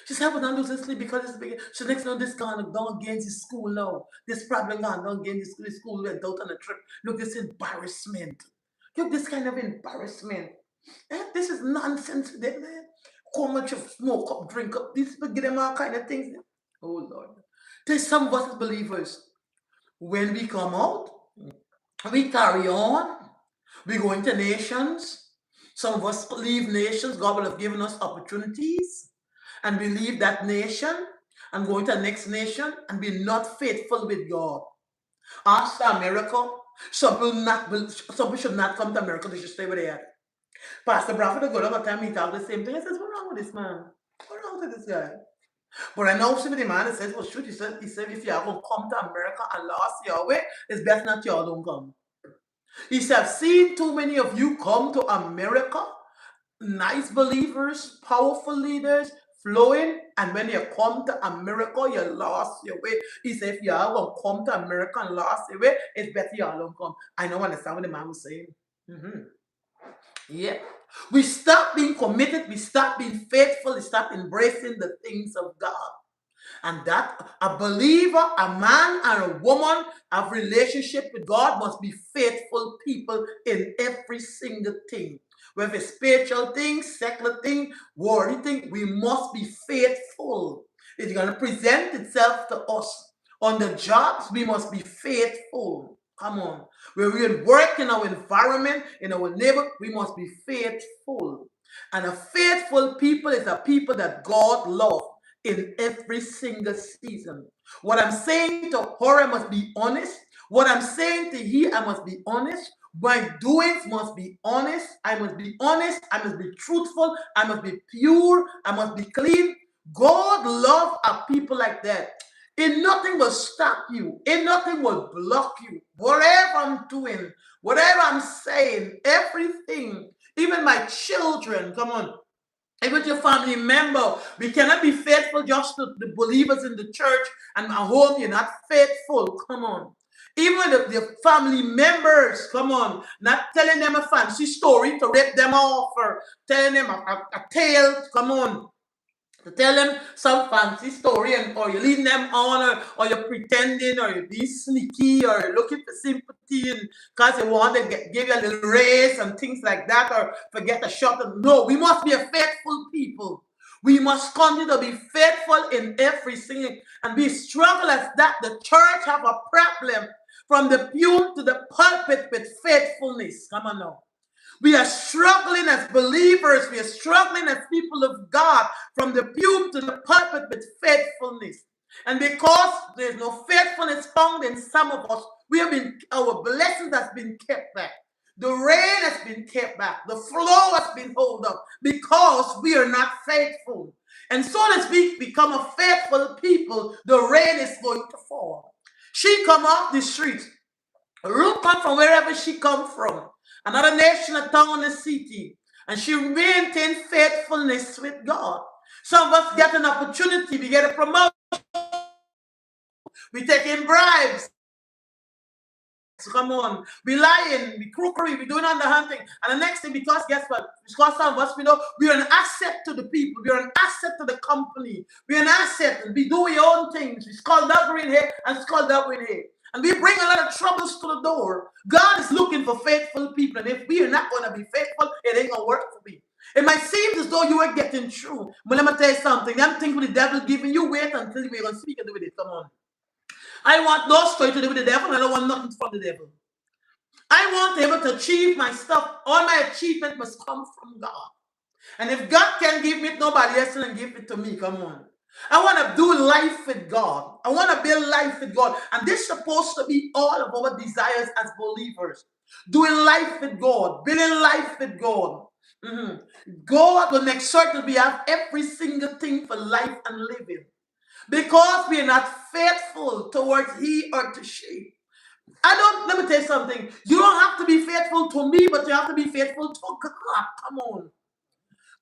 [SPEAKER 1] She said, but I'm losing sleep because it's big. She next know this gone down against the school now. This problem gone down against the school went out on a trip. Look, this embarrassment. Look, this kind of embarrassment. This is nonsense with them, man. How much of smoke up, drink up, these people give them all kind of things. Oh Lord. There's some of us as believers. When we come out, we carry on. We go into nations. Some of us leave nations. God will have given us opportunities. And we leave that nation and go into the next nation and be not faithful with God. After America, some people should not come to America, they should stay where they are. Pastor Bradford go over time, he talk the same thing. I says, what's wrong with this man? What's wrong with this guy? But I know some of the man that says, well, shoot, he said, if you are going to come to America and lost your way, it's best not you all don't come. He said, I've seen too many of you come to America, nice believers, powerful leaders, flowing, and when you come to America, you lost your way. He said, if you are going to come to America and lost your way, it's better you all don't come. I don't understand what the man was saying. Yeah. We stop being committed, we stop being faithful, we stop embracing the things of God. And that a believer, a man and a woman have relationship with God must be faithful people in every single thing. Whether it's spiritual things, secular thing, worldly thing, we must be faithful. It's going to present itself to us. On the jobs, we must be faithful. Come on. Where we work in our environment, in our neighborhood, we must be faithful. And a faithful people is a people that God loves in every single season. What I'm saying to her, I must be honest. What I'm saying to you, I must be honest. My doings must be honest. I must be honest. I must be truthful. I must be pure. I must be clean. God loves a people like that. And nothing will stop you. And nothing will block you. Whatever I'm doing, whatever I'm saying, everything, even my children, come on. Even your family member, we cannot be faithful just to the believers in the church and at home, you're not faithful. Come on. Even the family members, come on, not telling them a fancy story to rip them off or telling them a tale, come on. To tell them some fancy story or you're leading them on or you're pretending or you're being sneaky or you're looking for sympathy and because you want to give you a little raise and things like that or forget a shot. No, we must be a faithful people. We must continue to be faithful in everything and we struggle as that. The church have a problem from the pew to the pulpit with faithfulness. Come on now. We are struggling as believers. We are struggling as people of God from the pew to the pulpit with faithfulness. And because there's no faithfulness found in some of us, our blessings has been kept back. The rain has been kept back. The flow has been held up because we are not faithful. And so as we become a faithful people, the rain is going to fall. She come off the street. Ruth come from wherever she come from. Another nation, a town, a city. And she maintained faithfulness with God. Some of us get an opportunity, we get a promotion, we take in bribes. Come on, we lying, we crookery, we doing underhanding, and the next thing, because guess what? Because some of us, we know we're an asset to the people, we're an asset to the company, we're an asset, and we do our own things. We skull dugger in here and skull dugger in here, and we bring a lot of troubles to the door. God is looking for faithful people, and if we are not going to be faithful, it ain't gonna work for me. It might seem as though you are getting through, but let me tell you something. I'm thinking the devil giving you wait until we're gonna speak and do with it. Come on. I want no story to do with the devil. I don't want nothing from the devil. I want to be able to achieve my stuff. All my achievement must come from God. And if God can give it, nobody else can give it to me. Come on. I want to do life with God. I want to build life with God. And this is supposed to be all of our desires as believers. Doing life with God. Building life with God. God will make certain we have every single thing for life and living. Because we are not faithful towards he or to she. Let me tell you something. You don't have to be faithful to me, but you have to be faithful to God. Come on.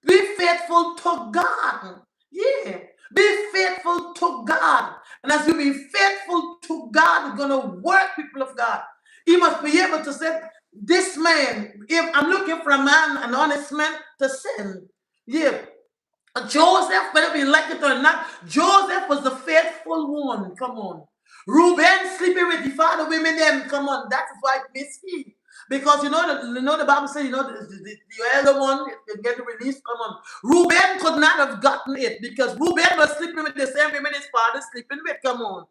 [SPEAKER 1] Be faithful to God. Yeah. Be faithful to God. And as you be faithful to God, it's going to work, people of God. He must be able to say, this man, if I'm looking for a man, an honest man to send. Yeah. Joseph, whether we like it or not, Joseph was the faithful one. Come on. Reuben sleeping with the father women them. Come on. That is why it miss he. Because the Bible says, the elder one get released. Come on. Reuben could not have gotten it because Reuben was sleeping with the same women his father sleeping with. Come on.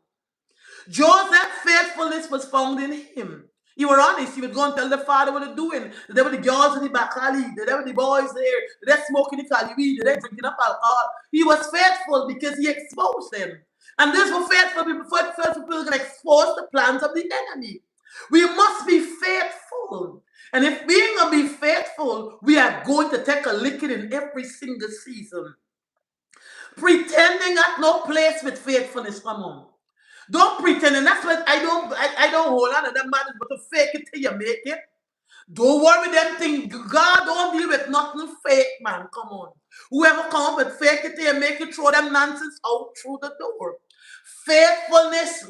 [SPEAKER 1] Joseph's faithfulness was found in him. He was honest. He would go and tell the father what they're doing. There were the girls in the back alley. There were the boys there. They're smoking the cali weed. They're drinking up alcohol. He was faithful because he exposed them. And this was faithful people. Faithful people can expose the plans of the enemy. We must be faithful. And if we're going to be faithful, we are going to take a licking in every single season. Pretending at no place with faithfulness. Come on. Don't pretend, and that's what I don't hold on to that matters, but to fake it till you make it. Don't worry them things. God don't deal with nothing fake, man. Come on. Whoever come up with fake it till you make it, throw them nonsense out through the door. Faithfulness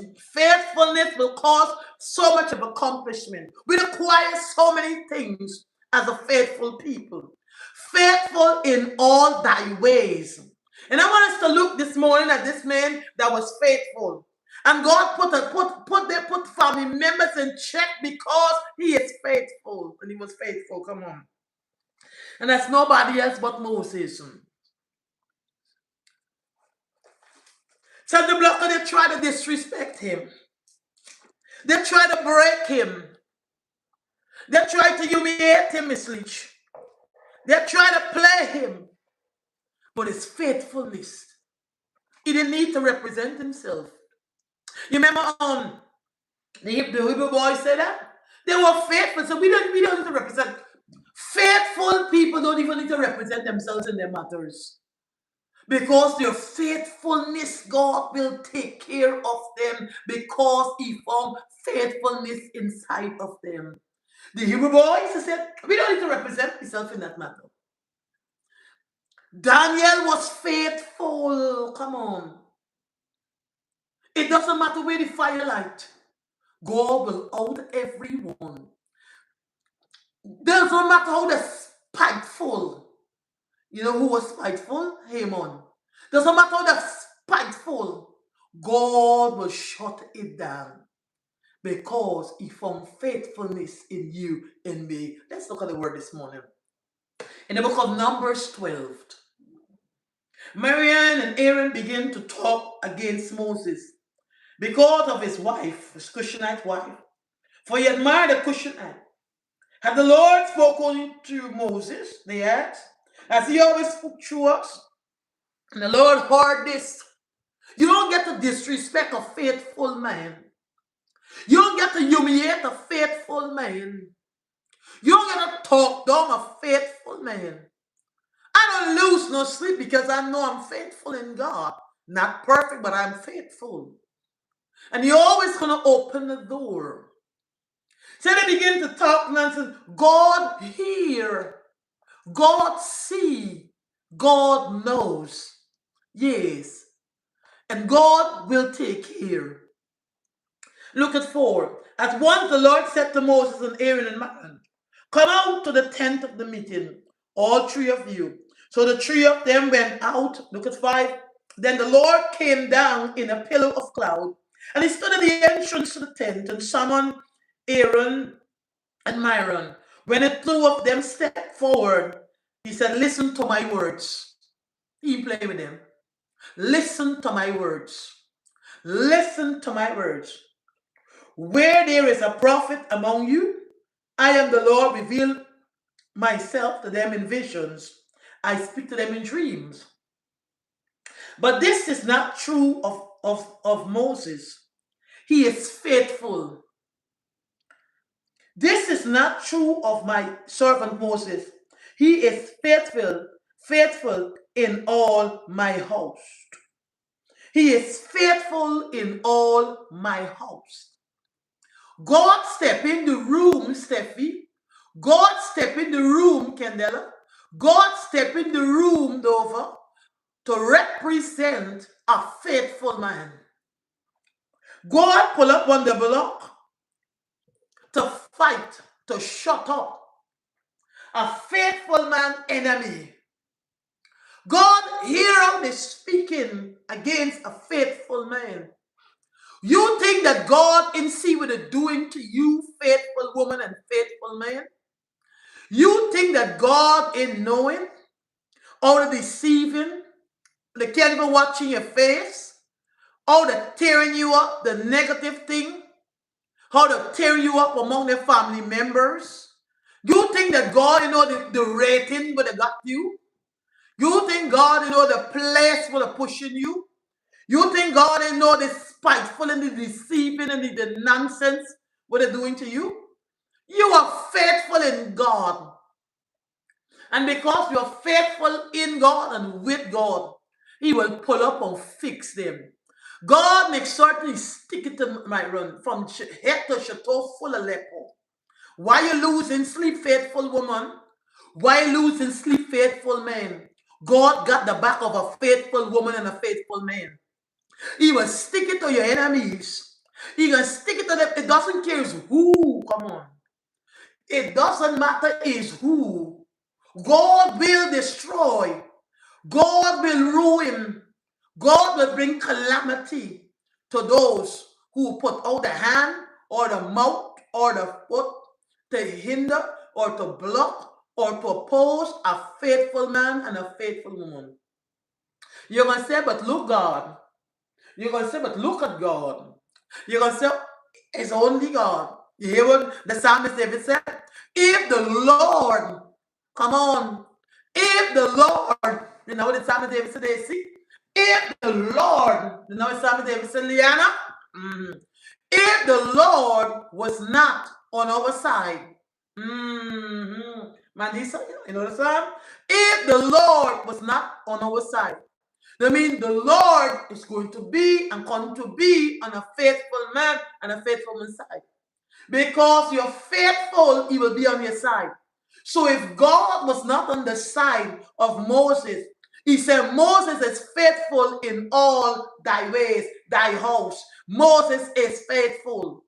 [SPEAKER 1] will cause so much of accomplishment. We require so many things as a faithful people. Faithful in all thy ways. And I want us to look this morning at this man that was faithful. And God put family members in check because he is faithful. And he was faithful. Come on. And that's nobody else but Moses. So the blocker, they try to disrespect him. They try to break him. They try to humiliate him, Miss Leach. They try to play him. But his faithfulness. He didn't need to represent himself. You remember the Hebrew boys said that? They were faithful, so we don't need to represent. Faithful people don't even need to represent themselves in their matters. Because their faithfulness, God will take care of them because he found faithfulness inside of them. The Hebrew boys said, we don't need to represent ourselves in that matter. Daniel was faithful. Come on. It doesn't matter where the firelight. God will out everyone. Doesn't matter how they're spiteful. You know who was spiteful? Haman. Doesn't matter how they're spiteful. God will shut it down. Because he found faithfulness in you and me. Let's look at the word this morning. In the book of Numbers 12. Miriam and Aaron begin to talk against Moses. Because of his wife, his Cushionite wife. For he admired the Cushionite. Had the Lord spoken to Moses, they asked, as he always spoke to us? And the Lord heard this. You don't get to disrespect a faithful man. You don't get to humiliate a faithful man. You don't get to talk down a faithful man. I don't lose no sleep because I know I'm faithful in God. Not perfect, but I'm faithful. And you're always going to open the door. So they begin to talk nonsense. God hear. God sees, God knows. Yes. And God will take care. Look at 4. At once the Lord said to Moses and Aaron and Miriam, come out to the tent of the meeting, all 3 of you. So the 3 of them went out. Look at 5. Then the Lord came down in a pillar of cloud, and he stood at the entrance to the tent and summoned Aaron and Miriam. When the 2 of them stepped forward, he said, listen to my words. He played with them. Listen to my words. Listen to my words. Where there is a prophet among you, I am the Lord, reveal myself to them in visions. I speak to them in dreams. But this is not true of Moses. He is faithful. This is not true of my servant Moses. He is faithful in all my house. He is faithful in all my house. God step in the room, Steffi. God step in the room, Candela. God step in the room, Dover, to represent a faithful man. God pull up on the block to fight, to shut up a faithful man enemy. God hear out the speaking against a faithful man. You think that God in see what they're doing to you, faithful woman and faithful man? You think that God in knowing or the deceiving, they can't even watch in your face, or they're tearing you up, the negative thing, how they're tearing you up among their family members? You think that God, the rating where they got you? You think God, the place where they're pushing you? You think God, the spiteful and the deceiving and the nonsense what they're doing to you? You are faithful in God. And because you are faithful in God and with God, he will pull up and fix them. God makes certain he stick it to my run from head to chateau full of lepo. Why you losing sleep, faithful woman? Why losing sleep, faithful man? God got the back of a faithful woman and a faithful man. He will stick it to your enemies. He will stick it to them. It doesn't care who. Come on. It doesn't matter is who. God will destroy. God will ruin. God will bring calamity to those who put out the hand or the mouth or the foot to hinder or to block or to oppose a faithful man and a faithful woman. You're going to say, but look, God. You're going to say, but look at God. You're going to say, it's only God. You hear what the psalmist David said? If the Lord, come on, if the Lord, you know what the psalmist David said, they see? If the Lord, you know what the psalmist David said, Liana? If the Lord was not on our side, Mandisa, you know the psalm? If the Lord was not on our side, that means the Lord is going to be and continue to be on a faithful man and a faithful woman's side. Because you're faithful, he will be on your side. So if God was not on the side of Moses, he said, Moses is faithful in all thy ways, thy house. Moses is faithful.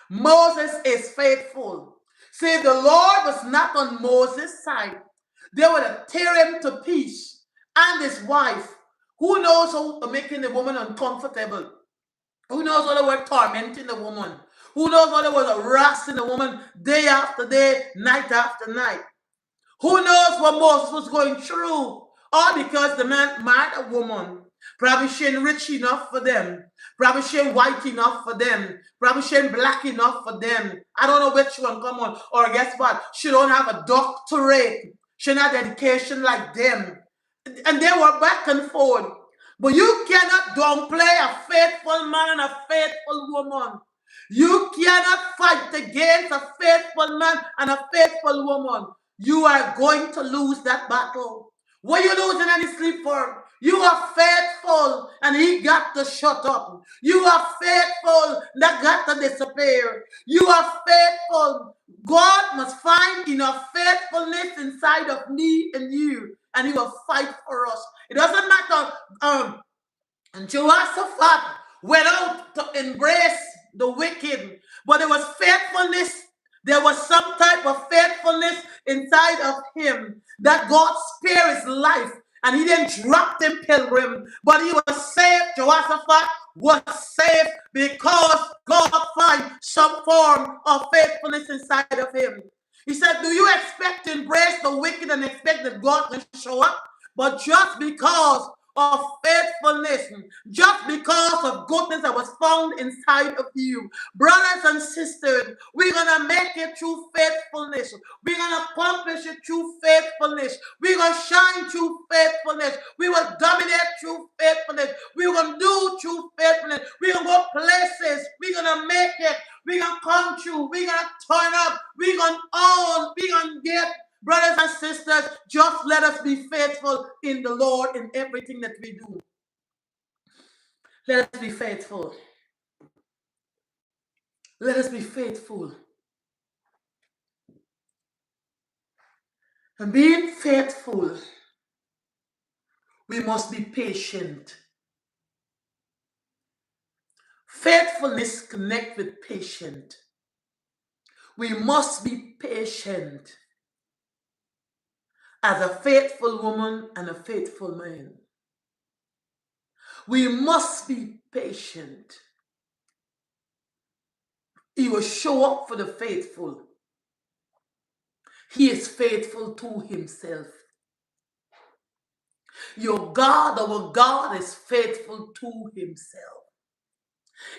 [SPEAKER 1] Moses is faithful. See, the Lord was not on Moses' side. They would have tear him to pieces. And his wife, who knows how to making the woman uncomfortable? Who knows what they were tormenting the woman? Who knows what they were harassing the woman day after day, night after night? Who knows what Moses was going through? All because the man married a woman. Probably she ain't rich enough for them. Probably she ain't white enough for them. Probably she ain't black enough for them. I don't know which one, come on. Or guess what? She don't have a doctorate. She not education like them. And they were back and forth. But you cannot downplay a faithful man and a faithful woman. You cannot fight against a faithful man and a faithful woman. You are going to lose that battle. What you losing any sleep for? You are faithful and he got to shut up. You are faithful that got to disappear. You are faithful. God must find enough faithfulness inside of me and you, and he will fight for us. It doesn't matter. And Jehoshaphat went out to embrace the wicked, but there was faithfulness. There was some type of faithfulness inside of him that God spared his life. And he didn't drop them pilgrim, but he was saved. Jehoshaphat was saved because God found some form of faithfulness inside of him. He said, do you expect to embrace the wicked and expect that God can show up? But just because of faithfulness, just because of goodness that was found inside of you. Brothers and sisters, we're going to make it through faithfulness. We're going to accomplish it through faithfulness. We're going to shine through faithfulness. We will dominate through faithfulness. We're going to do through faithfulness. We're going to go places. We're going to make it. We're going to come through. We're going to turn up. We're going to own. We're going to get. Brothers and sisters, just let us be faithful in the Lord in everything that we do. Let us be faithful. Let us be faithful. And being faithful, we must be patient. Faithfulness connects with patience. We must be patient as a faithful woman and a faithful man. We must be patient. He will show up for the faithful. He is faithful to himself. Your God, our God, is faithful to himself.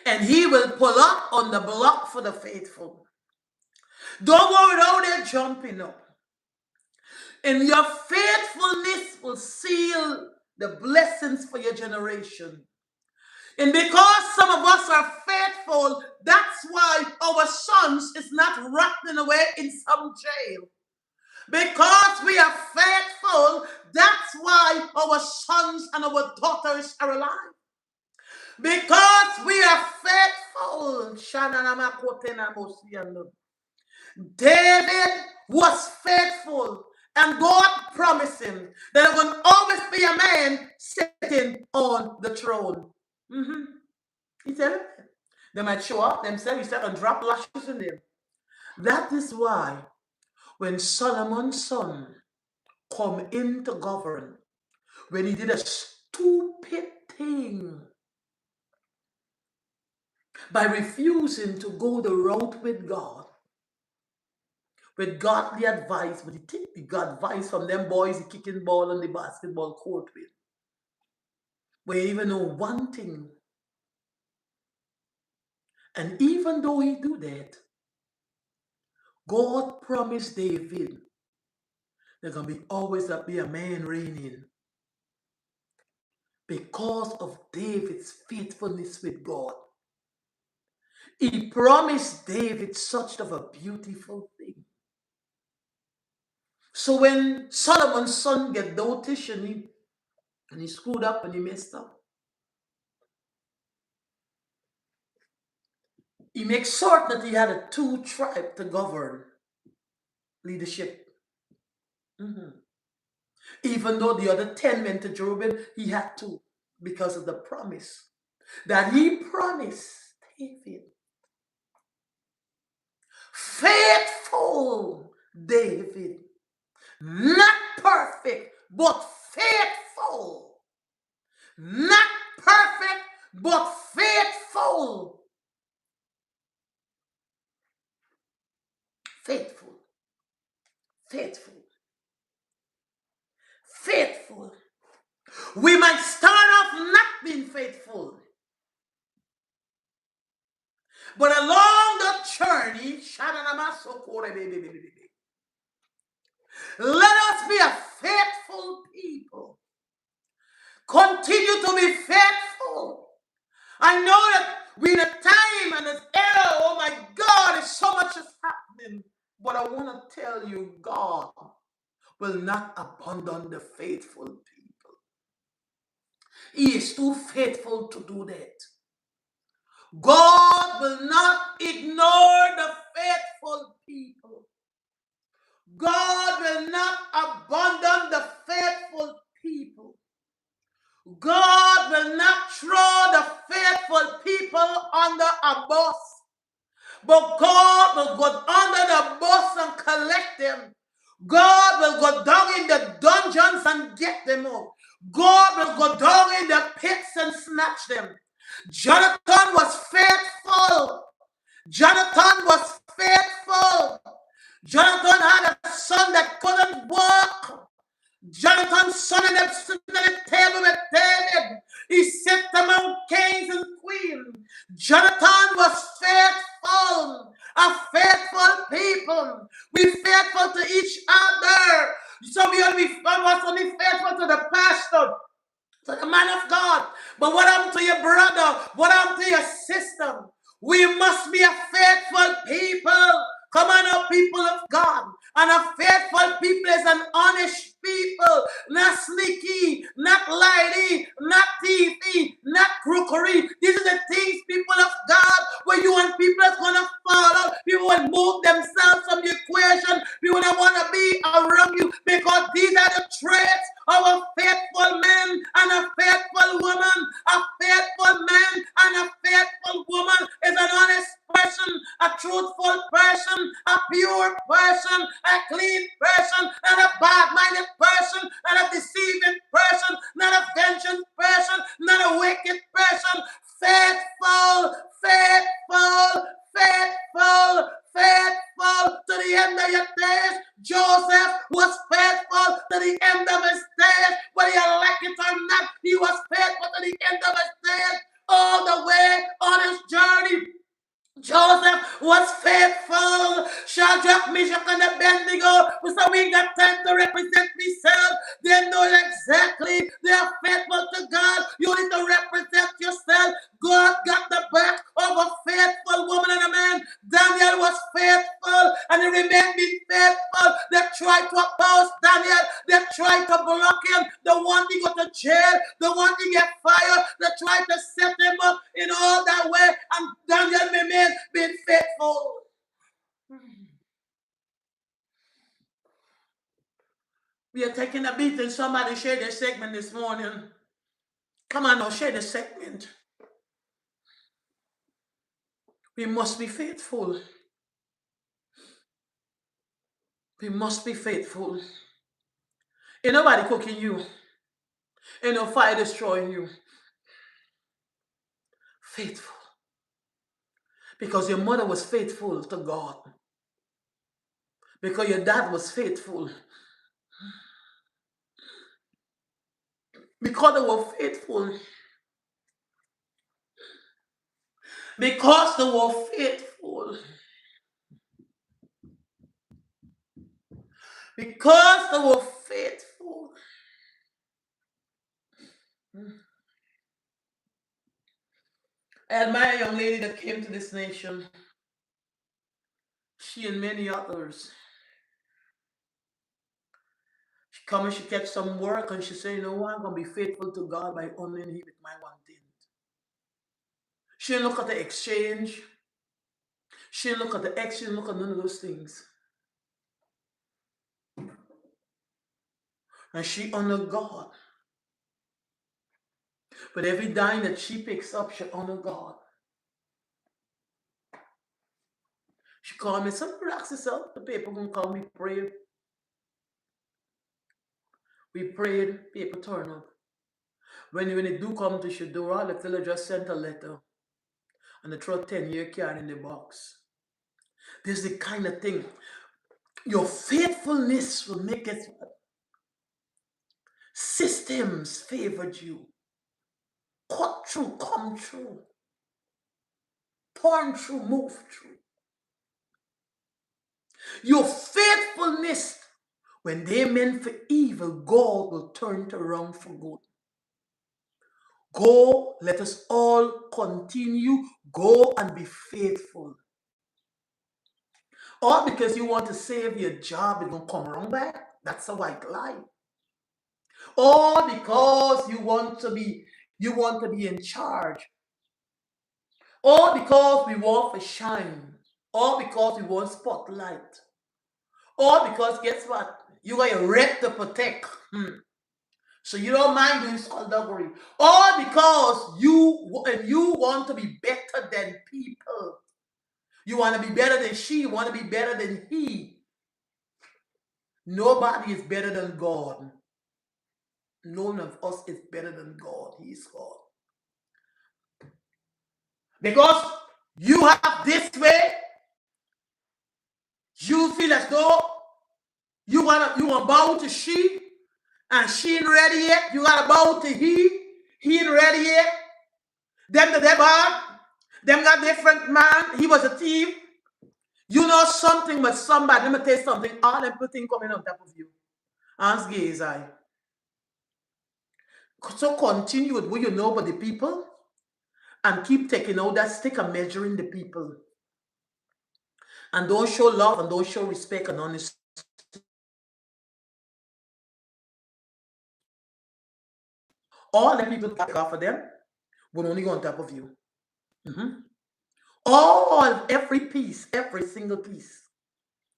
[SPEAKER 1] And he will pull up on the block for the faithful. Don't worry how they're jumping up. And your faithfulness will seal the blessings for your generation. And because some of us are faithful, that's why our sons is not rotting away in some jail. Because we are faithful, that's why our sons and our daughters are alive. Because we are faithful. David was faithful, and God promised him that there will always be a man sitting on the throne. He said, they might show up themselves, he said, and drop lashes in them. That is why when Solomon's son come in to govern, when he did a stupid thing by refusing to go the route with God, with godly advice, but he take the God advice from them boys he kicking ball on the basketball court with. But he even know one thing. And even though he do that, God promised David there's going to be always be a man reigning. Because of David's faithfulness with God. He promised David such of a beautiful thing. So when Solomon's son get dotish and he screwed up and he messed up, he makes certain that he had a 2 tribe to govern leadership. Even though the other 10 went to Jeroboam, he had to because of the promise that he promised David. Faithful David. Not perfect, but faithful. Not perfect, but faithful. Faithful. Faithful. Faithful. We might start off not being faithful. But along the journey, let us be a faithful people. Continue to be faithful. I know that we're in a time and this era, oh my God, there's so much is happening. But I want to tell you, God will not abandon the faithful people. He is too faithful to do that. God will not ignore the faithful people. God will not abandon the faithful people. God will not throw the faithful people under a bus. But God will go under the bus and collect them. God will go down in the dungeons and get them up. God will go down in the pits and snatch them. Jonathan was faithful. Jonathan was faithful. Jonathan had a son that couldn't walk. Jonathan's son ended up sitting at the table with David. He sat among kings and queens. Jonathan was faithful. A faithful people. We faithful to each other. So we must only faithful to the pastor, to the man of God. But what happened to your brother? What happened to your sister? We must be a faithful people. Come on, now, people of God. And a faithful people is an honest people. Not sneaky, not lighty, not thiefy, not crookery. These are the things, people of God, where you want people that's going to follow. People will move themselves from the equation. People that want to be around you, because these are the traits of a faithful man and a faithful woman. A faithful man and a faithful woman is an honest person, a truthful person, a pure person, a clean person, not a bad-minded person, not a deceiving person, not a vengeance person, not a wicked person. Faithful, faithful, faithful, faithful to the end of your days. Joseph was faithful to the end of his days. Whether you like it or not, he was faithful to the end of his days, all the way on his journey. Joseph was faithful. Shadrach, Meshach, and Abednego. So we got time to represent myself. They know exactly. They are faithful to God. You need to represent yourself. God got the back of a faithful woman and a man. Daniel was faithful, and he remained being faithful. They tried to oppose Daniel. They tried to block him. The one he go to jail. The one he get fired. They tried to set him up in all that way. And Daniel remained being faithful. We are taking a beat, and somebody share their segment this morning. Come on now, share the segment. We must be faithful. We must be faithful. Ain't nobody cooking you. Ain't no fire destroying you. Faithful. Because your mother was faithful to God. Because your dad was faithful. Because they were faithful. Because they were faithful. Because they were faithful. I admire a young lady that came to this nation. She and many others. She come and she catch some work and she say, you know what, I'm going to be faithful to God by honoring Him with my one thing. She didn't look at the exchange. She didn't look at the X. She didn't look at none of those things. And she honored God. But every dime that she picks up, she honor God. She called me, some relax yourself. The people gonna call me, pray. We prayed, people turn up. When they do come to Shadora, the teller just sent a letter. And they throw a 10-year card in the box. This is the kind of thing. Your faithfulness will make it. Systems favored you. Cut through, come through. Turn through, move through. Your faithfulness, when they meant for evil, God will turn it around for good. Go, let us all continue. Go and be faithful. Or because you want to save your job, it's going to come wrong back. That's a white lie. All because you want to be in charge. All because we want to shine. All because we want spotlight. All because guess what? You got a rep to protect. So you don't mind doing skullduggery. All because you want to be better than people. You want to be better than she. You want to be better than he. Nobody is better than God. None of us is better than God. He is God. Because you have this way, you feel as though you want bow to she, and she ain't ready yet. You gotta bow to he ain't ready yet. Them the bad, them got different man. He was a thief. You know something, but somebody, let me tell you something. All them things coming on top of you. Ask gay his eye. So continue with what you know about the people and keep taking out that stick and measuring the people. And don't show love and don't show respect and honesty. All the people that offer them will only go on top of you. Every piece, every single piece.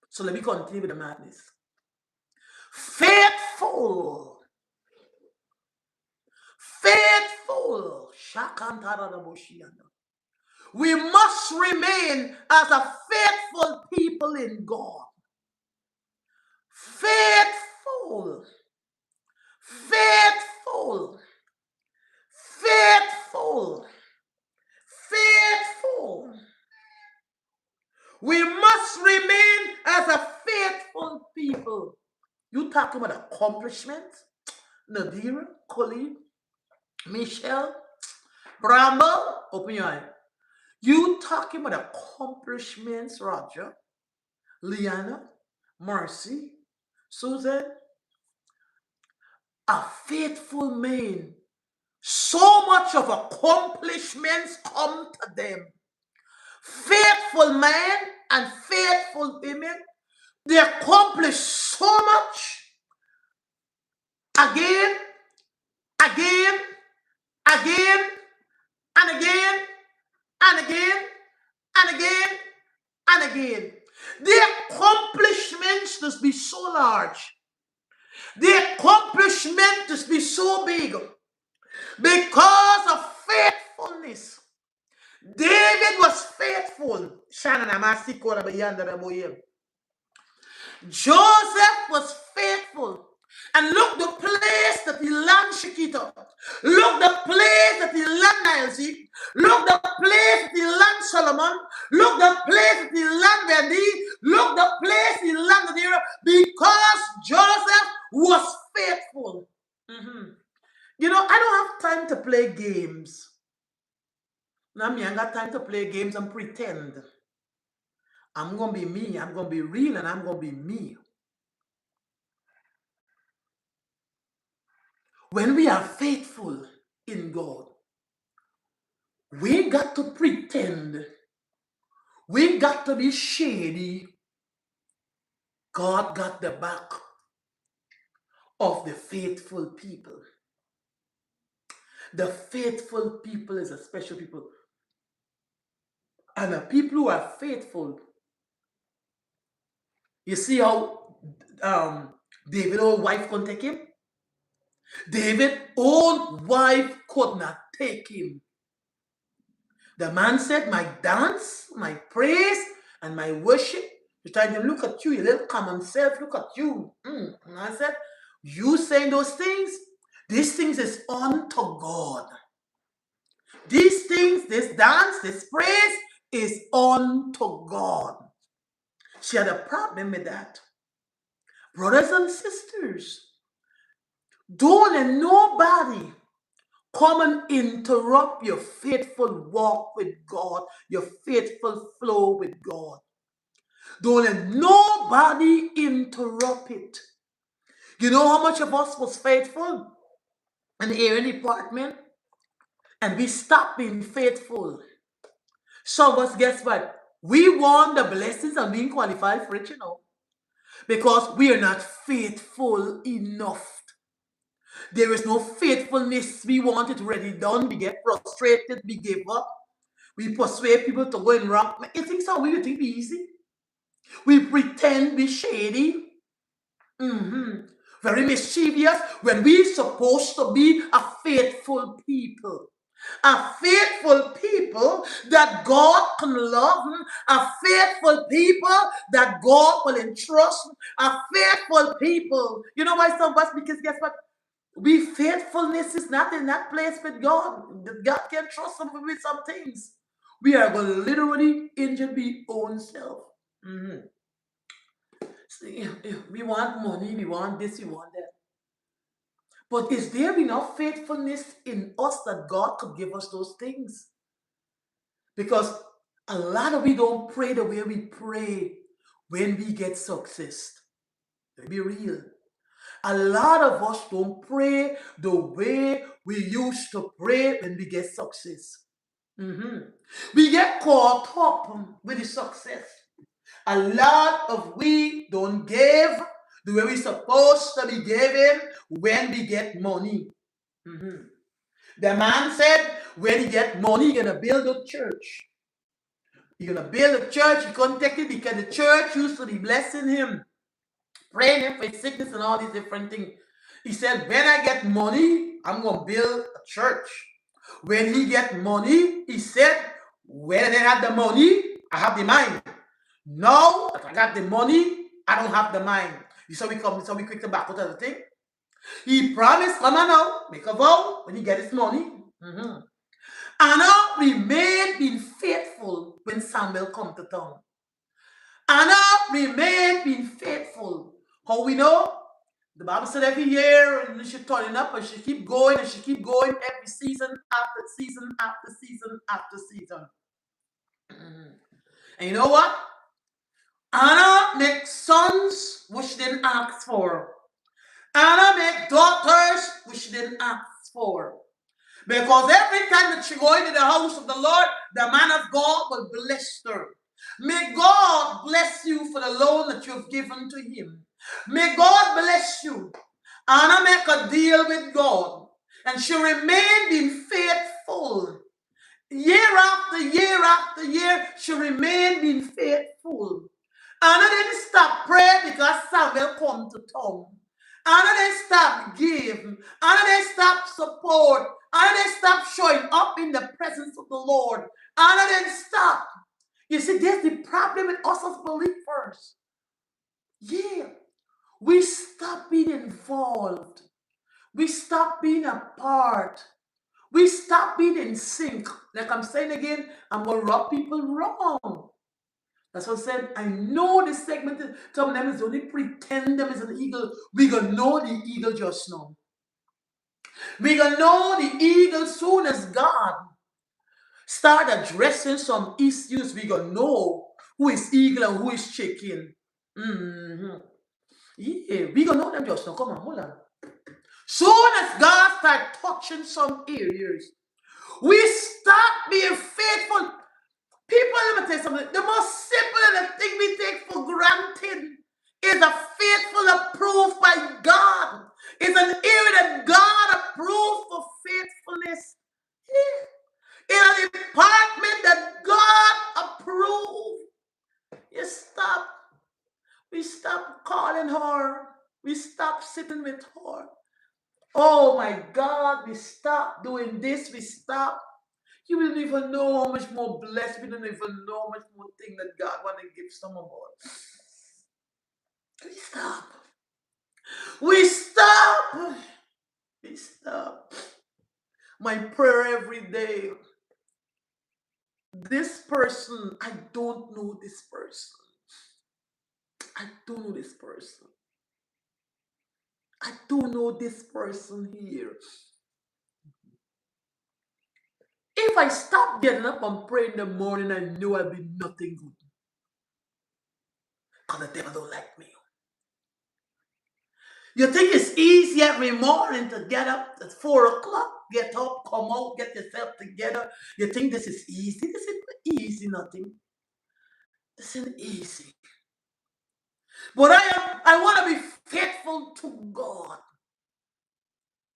[SPEAKER 1] So let me continue with the madness. Faithful. We must remain as a faithful people in God. Faithful. Faithful. Faithful. Faithful. We must remain as a faithful people. You talking about accomplishments? Nadira, Colleen, Michelle, Bramble, open your eye. You talking about accomplishments, Roger, Liana, Mercy, Susan, a faithful man. So much of accomplishments come to them. Faithful men and faithful women, they accomplish so much. Again, and again, and again, and again, and again. The accomplishments must be so large. The accomplishment must be so big because of faithfulness. David was faithful. Joseph was faithful. And look the place that he landed Shikita. Look the place that he landed Nilesi. Look the place that he landed Solomon. Look the place that he landed Bendy. Look the place he landed here. Because Joseph was faithful. You know, I don't have time to play games. Now, I got time to play games and pretend. I'm going to be me. I'm going to be real and I'm going to be me. When we are faithful in God, we got to pretend. We got to be shady. God got the back of the faithful people. The faithful people is a special people. And the people who are faithful, you see how David's own wife couldn't take him? David's own wife could not take him. The man said, my dance, my praise, and my worship. You're trying to look at you, your little common self, look at you. And I said, you saying those things? These things is unto God. These things, this dance, this praise is unto God. She had a problem with that. Brothers and sisters, don't let nobody come and interrupt your faithful walk with God, your faithful flow with God. Don't let nobody interrupt it. You know how much of us was faithful in the area department? And we stopped being faithful. Some of us, guess what? We want the blessings and being qualified for it, you know. because we are not faithful enough. There is no faithfulness. We want it already done. We get frustrated. We give up. We persuade people to go in wrong. You think so? We think be easy. We pretend be shady. Very mischievous when we're supposed to be a faithful people. A faithful people that God can love, a faithful people that God will entrust, a faithful people. You know why some of us? Because guess what? We faithfulness is not in that place with God. God can trust us with some things. We are going to literally injure our own self. See, we want money, we want this, we want that. But is there enough faithfulness in us that God could give us those things? Because a lot of we don't pray the way we pray when we get success. Let me be real. A lot of us don't pray the way we used to pray when we get success. We get caught up with the success. A lot of we don't give the way we're supposed to be giving when we get money. The man said when he get money, he's going to build a church. He's going to build a church. He couldn't take it because the church used to be blessing him, praying him for his sickness and all these different things. He said, when I get money, I'm going to build a church. When he get money, he said, when I didn't have the money, I have the mind. Now that I got the money, I don't have the mind. So we quick to back out of the thing. He promised, come on now, make a vow when he get his money. Anna remained being faithful when Samuel come to town. Anna remained being faithful. How we know? The Bible said every year and she turning up and she keep going and she keep going every season after season after season after season. And you know what? Anna make sons which she didn't ask for. Anna make daughters which she didn't ask for. Because every time that she go into the house of the Lord, the man of God will bless her. May God bless you for the loan that you've given to him. May God bless you. Anna make a deal with God. And she remained being faithful. Year after year after year, she remained being faithful. Anna didn't stop praying because Samuel come to town. Anna didn't stop giving. Anna didn't stop support. Anna didn't stop showing up in the presence of the Lord. Anna didn't stop. You see, there's the problem with us as believers. Yeah. We stop being involved. We stop being a part. We stop being in sync. Like I'm saying again, I'm going to rub people wrong. That's what I said. I know this segment, some of them is only pretend them is an eagle. We gonna know the eagle just now. We gonna know the eagle soon as God start addressing some issues. We gonna know who is eagle and who is chicken. Yeah, we gonna know them just now. Come on, hold on. Soon as God start touching some areas, we start being faithful. People, let me tell you something. The most simple thing we take for granted is a faithful approved by God. It's an area that God approved for faithfulness. Yeah. In an department that God approved. You stop. We stop calling her. We stop sitting with her. Oh my God, we stop doing this. We stop. You don't even know how much more blessed. We don't even know how much more thing that God want to give some of us. We stop. We stop. We stop. My prayer every day. This person, I don't know this person. I don't know this person. I don't know this person here. If I stop getting up and praying in the morning, I know I'll be nothing good. Because the devil don't like me. You think it's easy every morning to get up at 4 o'clock, get up, come out, get yourself together. You think this is easy? This isn't easy, nothing. This isn't easy. But I want to be faithful to God.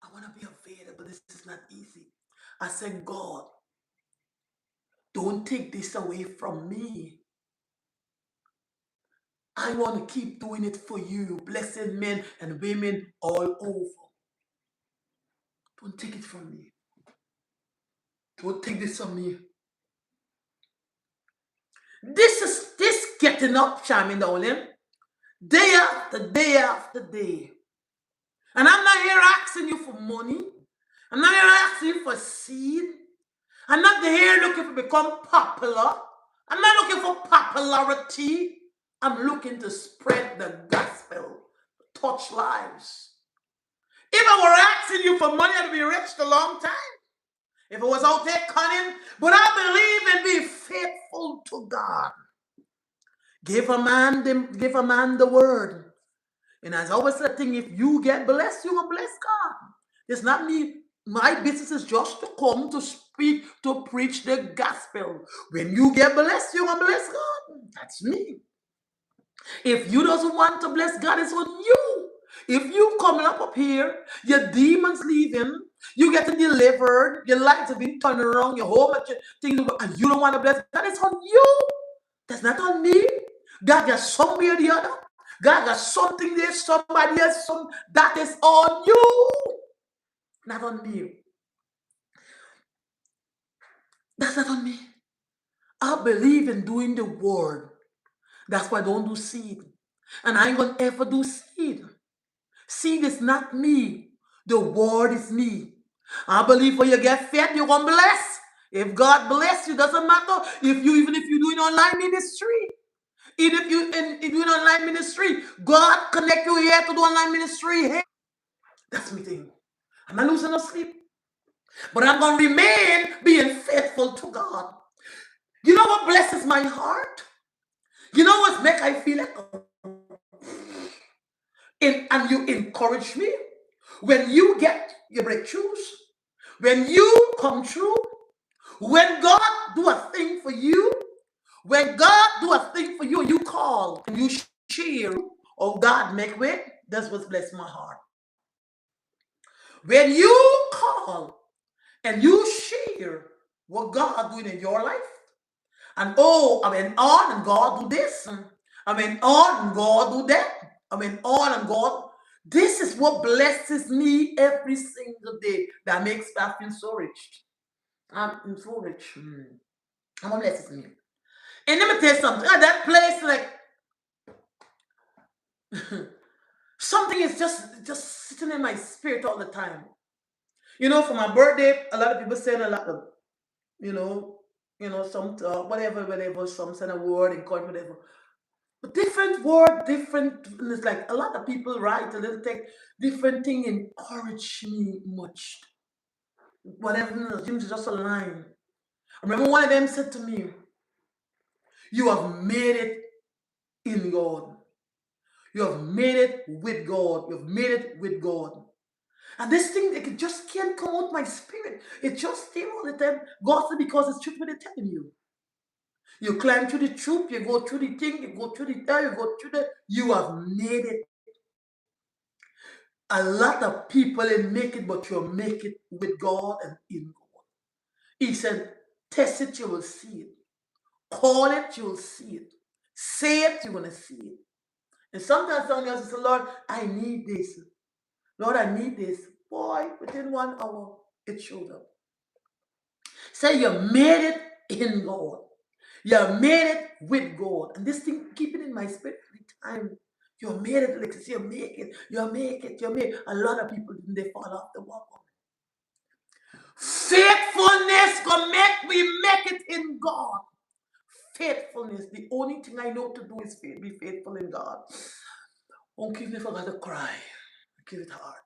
[SPEAKER 1] I want to be available. This is not easy. I said, God, don't take this away from me. I want to keep doing it for you, blessing men and women all over. Don't take it from me. Don't take this from me. This getting up, chiming down him, day after day after day. And I'm not here asking you for money. I'm not here asking you for seed. I'm not here looking to become popular. I'm not looking for popularity. I'm looking to spread the gospel, touch lives. If I were asking you for money, I'd be rich a long time. If it was out there cunning, but I believe in being faithful to God. Give a man the word. And as I always said, thing, if you get blessed, you're gonna bless God. It's not me. My business is just to come to speak, to preach the gospel. When you get blessed, you're gonna bless God. That's me. If you doesn't want to bless God, it's on you. If you coming up here, your demons leaving, you getting delivered, your lives have been turned around, your whole bunch of things, and you don't want to bless God, it's on you. That's not on me. God got somewhere or the other. God got something there, somebody else, that is on you, not on me. That's not on me. I believe in doing the word. That's why I don't do seed. And I ain't gonna ever do seed. Seed is not me. The word is me. I believe when you get fed, you're gonna bless. If God bless you, doesn't matter even if you're doing online ministry. Even if you doing online ministry, God connect you here to do online ministry. Hey, that's me thing. I'm not losing no sleep. But I'm gonna remain being faithful to God. You know what blesses my heart? You know what make I feel like and you encourage me when you get your breakthroughs, when you come through, when God do a thing for you, when God do a thing for you, you call and you share. Oh, God make way. That's what bless my heart. When you call and you share what God doing in your life, and oh, I mean on and God do this, I mean on and God do that, I mean on and God. This is what blesses me every single day. That makes me feel so rich. I'm so rich. I'm what blesses me. And let me tell you something. At that place, like something is just sitting in my spirit all the time. You know, for my birthday, a lot of people saying a lot of, you know, some whatever, some send a word, encourage, whatever. But different word, different. It's like a lot of people write a little text, different thing encourage me much. Whatever, just a line. I remember one of them said to me, "You have made it in God. You have made it with God. You have made it with God." And this thing, it just can't come out my spirit. It just stay all the time. God said, because it's truth what they're telling you. You climb through the troop, you go through the thing, you go through the air, you go through the, you have made it. A lot of people ain't make it, but you'll make it with God and in God. He said, test it, you will see it. Call it, you will see it. Say it, you're going to see it. And sometimes someone else says, Lord, I need this. Lord, I need this. Boy, within 1 hour, it showed up. Say you made it in God. You made it with God. And this thing, keep it in my spirit every time. You made it, Alexis. You make it. You make it. You make it. A lot of people, they fall off the walk. Faithfulness gonna make me make it in God. Faithfulness. The only thing I know to do is be faithful in God. Don't keep me for God to cry. Keep it hard.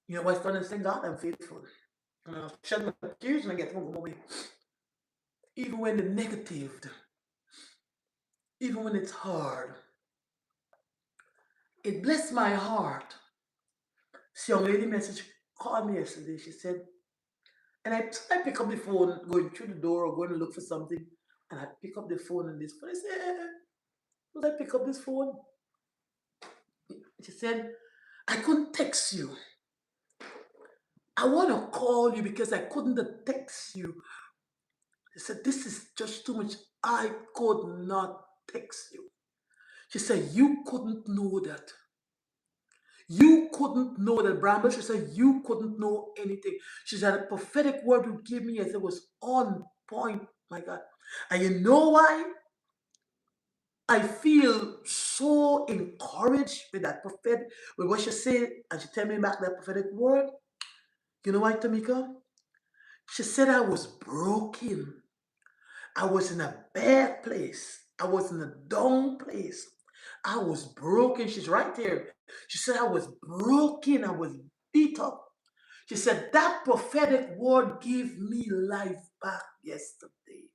[SPEAKER 1] You know, I started saying, God, I'm faithful. And I'll shed my tears and I get home away. Even when the negative, even when it's hard, it blessed my heart. This young lady message called me yesterday. She said, and I pick up the phone, going through the door or going to look for something, and I pick up the phone and this phone. I said, would I pick up this phone? She said, I couldn't text you. I want to call you because I couldn't text you. She said, this is just too much. I could not text you. She said, you couldn't know that. You couldn't know that, Bramble. She said, you couldn't know anything. She said, a prophetic word you gave me as it was on point, my God. And you know why? I feel so encouraged with that prophet, with what she said, and she tell me back that prophetic word. You know why, Tamika? She said I was broken. I was in a bad place. I was in a down place. I was broken. She's right there. She said I was broken. I was beat up. She said that prophetic word gave me life back yesterday.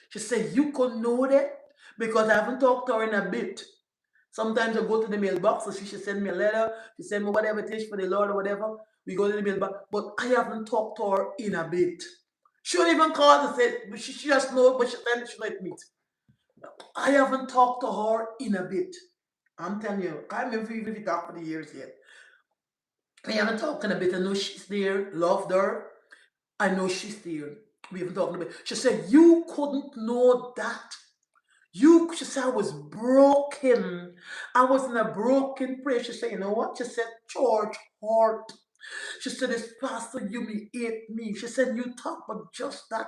[SPEAKER 1] She said you could know that because I haven't talked to her in a bit. Sometimes I go to the mailbox and she should send me a letter. She send me whatever it is for the Lord or whatever. We go to the mailbox. But I haven't talked to her in a bit. She don't even call to say, but she just knows, but she tell me she like meet. I haven't talked to her in a bit. I'm telling you, I can't remember even if we talked for the years yet. We haven't talked in a bit. I know she's there, loved her. I know she's there. We haven't talked in a bit. She said, you couldn't know that. She said, I was broken. I was in a broken place. She said, you know what? She said, George Hart. She said, this pastor humiliate me. She said, you talk about just that.